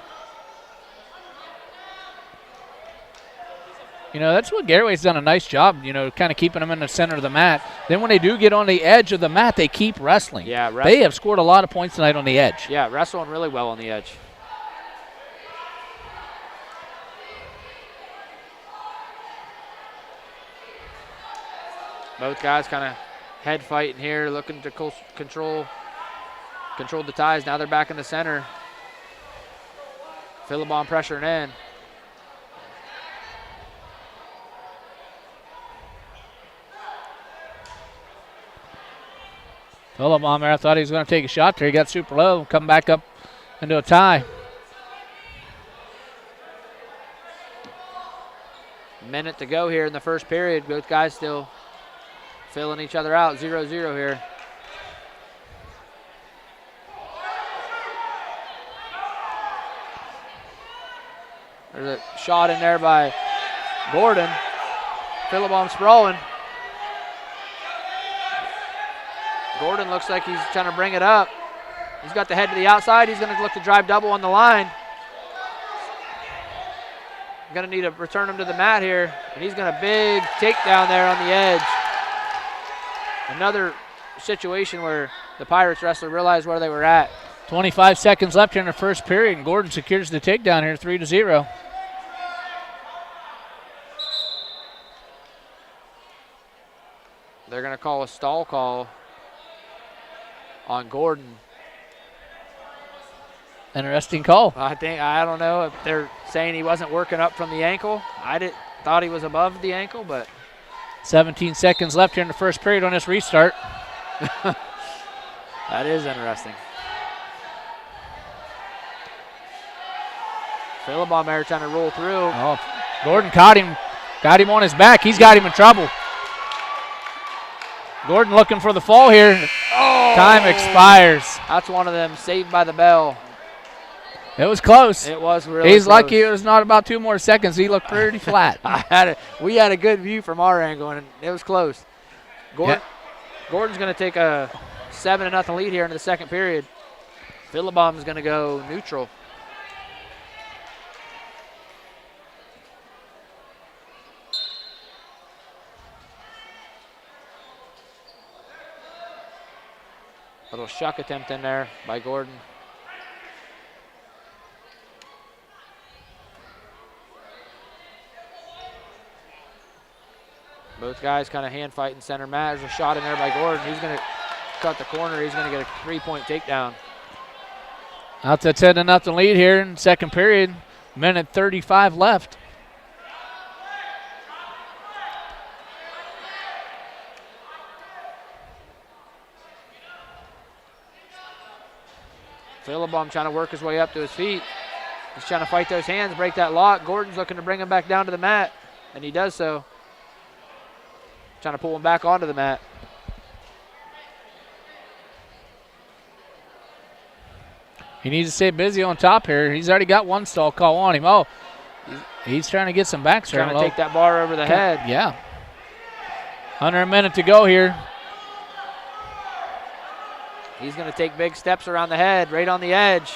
That's what Garaway's done a nice job, kind of keeping them in the center of the mat. Then when they do get on the edge of the mat, they keep wrestling. Yeah, they have scored a lot of points tonight on the edge. Yeah, wrestling really well on the edge. Both guys kind of Head fighting here, looking to control the ties. Now they're back in the center. Philibon pressuring in. Philibon there, I thought he was going to take a shot there. He got super low, come back up into a tie. Minute to go here in the first period. Both guys still filling each other out. 0-0 here. There's a shot in there by Gordon. Philibon sprawling. Gordon looks like he's trying to bring it up. He's got the head to the outside. He's going to look to drive double on the line. Going to need to return him to the mat here. And he's going to big takedown there on the edge. Another situation where the Pirates wrestler realized where they were at. 25 seconds left here in the first period, and Gordon secures the takedown here, 3-0. They're going to call a stall call on Gordon. Interesting call. I don't know if they're saying he wasn't working up from the ankle. Thought he was above the ankle, but 17 seconds left here in the first period on this restart. That is interesting. Philibon there trying to roll through. Oh, Gordon got him on his back. He's got him in trouble. Gordon looking for the fall here. Oh, time expires. That's one of them saved by the bell. It was close. It was really He's close. lucky it was not about 2 more seconds. He looked pretty flat. We had a good view from our angle, and it was close. Gordon's going to take a 7-0 lead here in the second period. Philibon is going to go neutral. Little shuck attempt in there by Gordon. Both guys kind of hand fighting center mat. There's a shot in there by Gordon. He's going to cut the corner. He's going to get a 3-point takedown. Out to 10-0 lead here in second period. Minute 35 left. Philibon trying to work his way up to his feet. He's trying to fight those hands, break that lock. Gordon's looking to bring him back down to the mat, and he does so. Trying to pull him back onto the mat. He needs to stay busy on top here. He's already got one stall call on him. Oh, he's trying to get some back. Trying to take that bar over the head. Yeah. Under a minute to go here. He's going to take big steps around the head, right on the edge.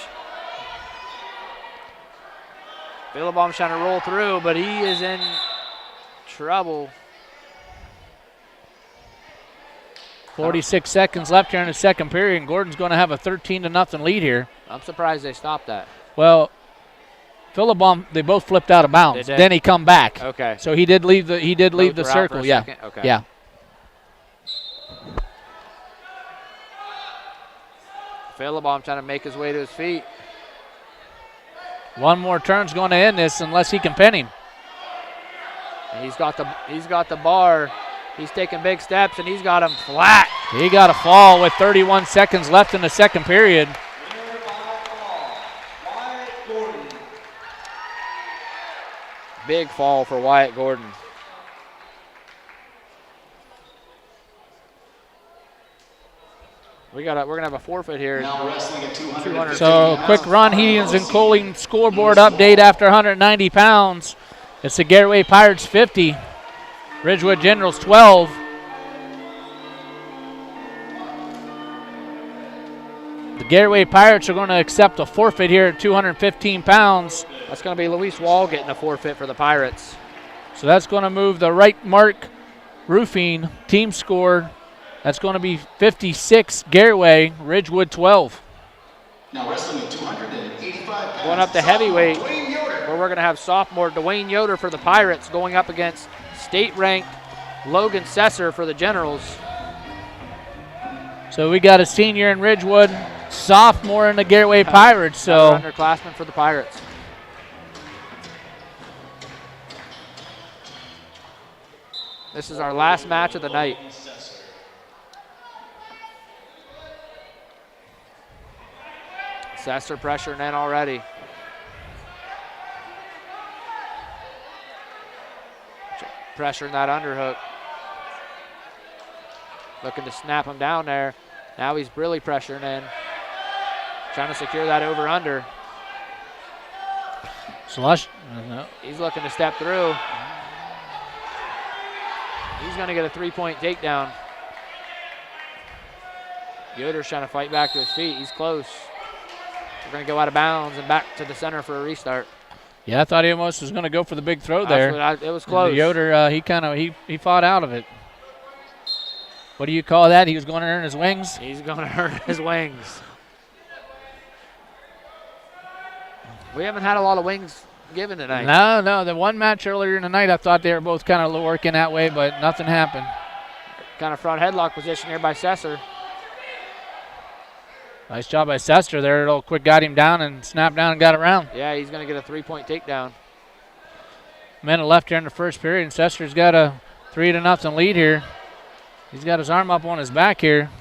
Philibon's trying to roll through, but he is in trouble. 46 seconds left here in the second period, and Gordon's going to have a 13-0 lead here. I'm surprised they stopped that. Well, Philibon, they both flipped out of bounds. Then he come back. Okay. So he did leave the circle. Yeah. Okay. Yeah. Philibon trying to make his way to his feet. One more turn's going to end this unless he can pin him. And he's got the bar. He's taking big steps, and he's got him flat. He got a fall with 31 seconds left in the second period. Big fall for Wyatt Gordon. We're gonna have a forfeit here. Now wrestling at 250 So quick run, heatings and cooling scoreboard update after 190 pounds. It's the Garaway Pirates 50, Ridgewood Generals 12. The Garaway Pirates are going to accept a forfeit here at 215 pounds. That's going to be Luis Wall getting a forfeit for the Pirates. So that's going to move the right mark roofing team score. That's going to be 56 Garaway, Ridgewood 12. Now wrestling at 285 pounds. Going up to heavyweight, Dwayne Yoder. where we're going to have sophomore Dwayne Yoder for the Pirates going up against state-ranked Logan Sesser for the Generals. So we got a senior in Ridgewood, sophomore in the Garaway Pirates. So underclassmen for the Pirates. This is our last match of the night. Sesser pressuring in already. Pressuring that underhook. Looking to snap him down there. Now he's really pressuring in. Trying to secure that over-under. Slush. He's looking to step through. He's going to get a three-point takedown. Yoder's trying to fight back to his feet. He's close. We're going to go out of bounds and back to the center for a restart. Yeah, I thought he almost was going to go for the big throw there. It was close. Yoder, he fought out of it. What do you call that? He was going to earn his wings? He's going to earn his wings. We haven't had a lot of wings given tonight. No. The one match earlier in the night, I thought they were both kind of working that way, but nothing happened. Kind of front headlock position here by Sesser. Nice job by Sester there. Little quick got him down and snapped down and got around. Yeah, he's going to get a three-point takedown. Minute left here in the first period, and Sester's got a 3-0 lead here. He's got his arm up on his back here.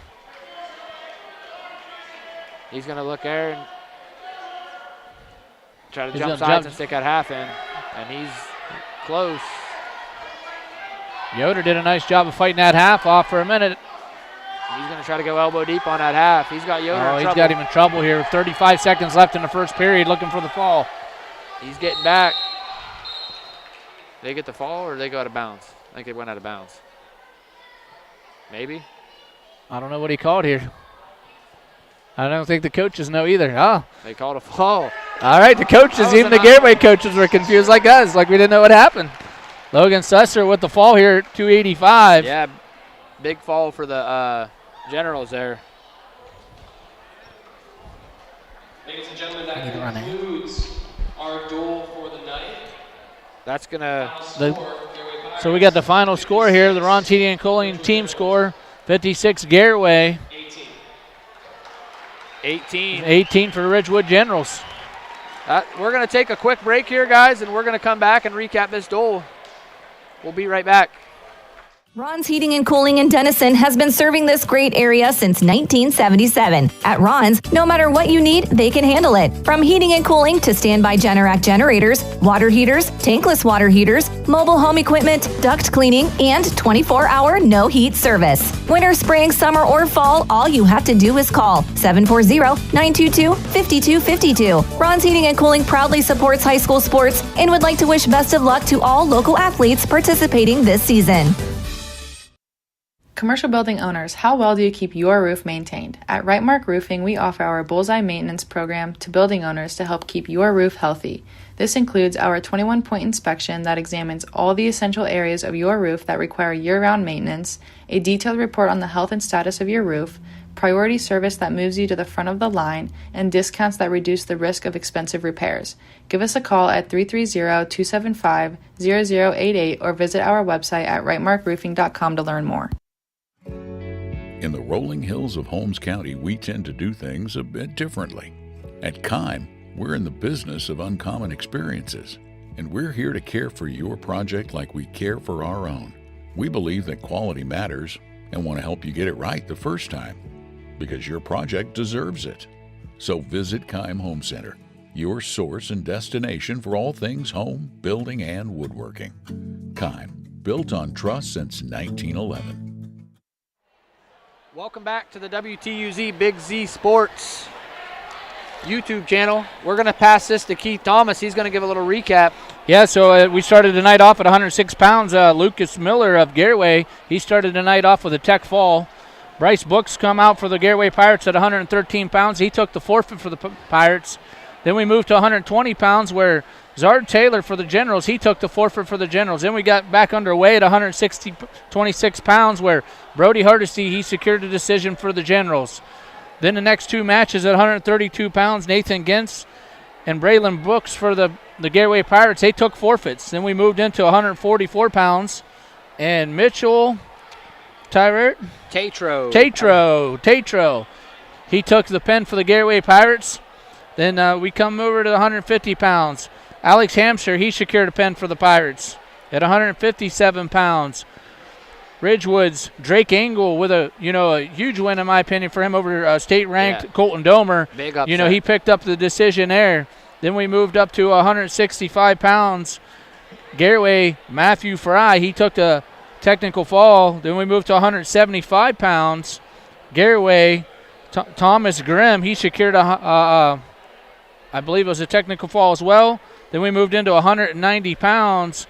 He's going to look there and try to jump sides and stick that half in, and he's close. Yoder did a nice job of fighting that half off for a minute. He's going to try to go elbow deep on that half. He's got Yoder in trouble. He's got him in trouble here. 35 seconds left in the first period, looking for the fall. He's getting back. They get the fall or they go out of bounds? I think they went out of bounds. Maybe. I don't know what he called here. I don't think the coaches know either. Oh. They called a fall. All right, the coaches, even the Garaway coaches were confused like us, like we didn't know what happened. Logan Susser with the fall here at 285. Yeah, big fall for the Generals there. Ladies and gentlemen, that concludes our duel for the night. That's going to... So we got the final score here, the Ron's Heating and Cooling team score, 56 Garaway. 18 for the Ridgewood Generals. We're going to take a quick break here, guys, and we're going to come back and recap this duel. We'll be right back. Ron's Heating and Cooling in Denison has been serving this great area since 1977. At Ron's, no matter what you need, they can handle it. From heating and cooling to standby Generac generators, water heaters, tankless water heaters, mobile home equipment, duct cleaning, and 24-hour no-heat service. Winter, spring, summer, or fall, all you have to do is call 740-922-5252. Ron's Heating and Cooling proudly supports high school sports and would like to wish best of luck to all local athletes participating this season. Commercial building owners, how well do you keep your roof maintained? At Right Mark Roofing, we offer our Bullseye Maintenance program to building owners to help keep your roof healthy. This includes our 21-point inspection that examines all the essential areas of your roof that require year-round maintenance, a detailed report on the health and status of your roof, priority service that moves you to the front of the line, and discounts that reduce the risk of expensive repairs. Give us a call at 330-275-0088 or visit our website at rightmarkroofing.com to learn more. In the rolling hills of Holmes County, we tend to do things a bit differently. At Kime, we're in the business of uncommon experiences, and we're here to care for your project like we care for our own. We believe that quality matters and want to help you get it right the first time, because your project deserves it. So visit Kime Home Center, your source and destination for all things home, building, and woodworking. Kime, built on trust since 1911. Welcome back to the WTUZ Big Z Sports YouTube channel. We're going to pass this to Keith Thomas. He's going to give a little recap. Yeah, so we started the night off at 106 pounds. Lucas Miller of Garaway, he started the night off with a tech fall. Bryce Books come out for the Garaway Pirates at 113 pounds. He took the forfeit for the Pirates. Then we moved to 120 pounds where Zard Taylor for the Generals, he took the forfeit for the Generals. Then we got back underway at 26 pounds where Brody Hardesty, he secured the decision for the Generals. Then the next two matches at 132 pounds, Nathan Gintz and Braylon Brooks for the Garaway Pirates, they took forfeits. Then we moved into 144 pounds, and Mitchell Tyrert? Tatro. He took the pen for the Garaway Pirates. Then we come over to the 150 pounds. Alex Hampshire, he secured a pen for the Pirates at 157 pounds. Ridgewood's Drake Engel with a huge win in my opinion for him over state-ranked Colton Domer. Big upset. He picked up the decision there. Then we moved up to 165 pounds. Garaway Matthew Fry, he took the technical fall. Then we moved to 175 pounds. Garaway Thomas Grimm, he secured I believe it was a technical fall as well. Then we moved into 190 pounds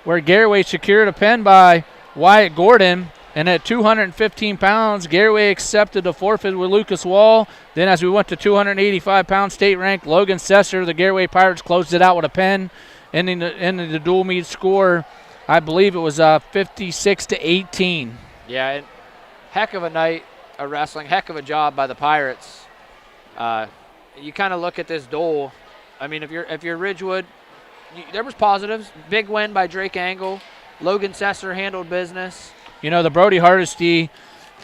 where Garaway secured a pen by Wyatt Gordon. And at 215 pounds, Garaway accepted a forfeit with Lucas Wall. Then as we went to 285 pounds, state-ranked Logan Sesser, the Garaway Pirates closed it out with a pen. Ending the dual meet score, I believe it was 56-18. Yeah, and heck of a night of wrestling, heck of a job by the Pirates. You kind of look at this duel. I mean, if you're Ridgewood, there was positives. Big win by Drake Engel. Logan Sesser handled business. The Brody Hardesty,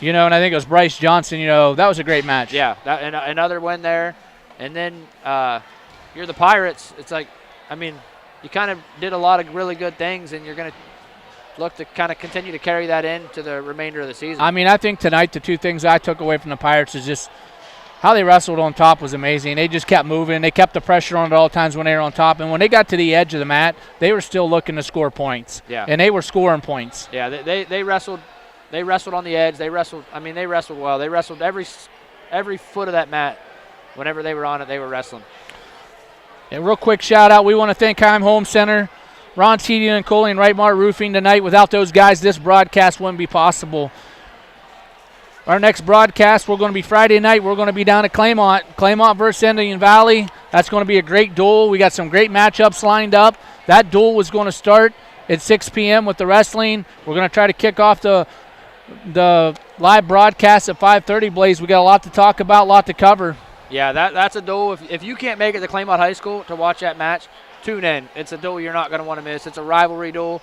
and I think it was Bryce Johnson, that was a great match. Yeah, another win there. And then you're the Pirates. It's like, you kind of did a lot of really good things, and you're going to look to kind of continue to carry that into the remainder of the season. I think tonight the two things I took away from the Pirates is just how they wrestled on top was amazing. They just kept moving. They kept the pressure on at all times when they were on top. And when they got to the edge of the mat, they were still looking to score points. Yeah. And they were scoring points. Yeah, they wrestled. They wrestled on the edge. They wrestled well. They wrestled every foot of that mat. Whenever they were on it, they were wrestling. A real quick shout out. We want to thank Keim Home Center, Ron's Heating and Cooling, Right Mart Roofing tonight. Without those guys, this broadcast wouldn't be possible. Our next broadcast, we're going to be Friday night. We're going to be down at Clemence versus Indian Valley. That's going to be a great duel. We got some great matchups lined up. That duel was going to start at 6 p.m. with the wrestling. We're going to try to kick off the live broadcast at 5:30. Blaze, we got a lot to talk about, a lot to cover. Yeah, that's a duel. If you can't make it to Clemence High School to watch that match, tune in. It's a duel you're not going to want to miss. It's a rivalry duel.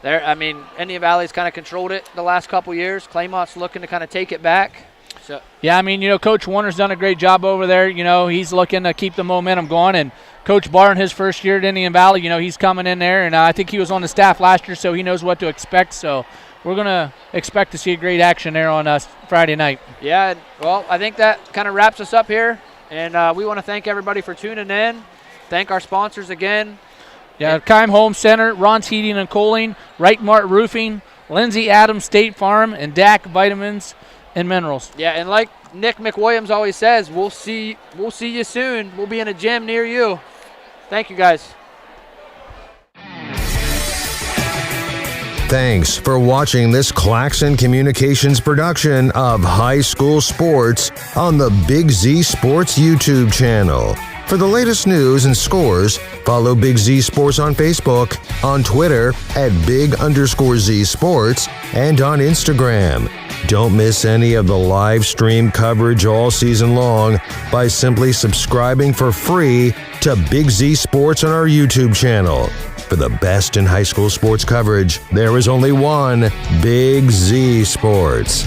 Indian Valley's kind of controlled it the last couple years. Clemence's looking to kind of take it back. So yeah, Coach Warner's done a great job over there. He's looking to keep the momentum going. And Coach Barr in his first year at Indian Valley, he's coming in there. And I think he was on the staff last year, so he knows what to expect. So we're going to expect to see a great action there on Friday night. Yeah, well, I think that kind of wraps us up here. And we want to thank everybody for tuning in. Thank our sponsors again. Yeah, Keim Home Center, Ron's Heating and Cooling, Right Mart Roofing, Lindsay Adams State Farm, and DAC Vitamins and Minerals. Yeah, and like Nick McWilliams always says, we'll see you soon. We'll be in a gym near you. Thank you, guys. Thanks for watching this Claxon Communications production of High School Sports on the Big Z Sports YouTube channel. For the latest news and scores, follow Big Z Sports on Facebook, on Twitter @Big_Z Sports, and on Instagram. Don't miss any of the live stream coverage all season long by simply subscribing for free to Big Z Sports on our YouTube channel. For the best in high school sports coverage, there is only one Big Z Sports.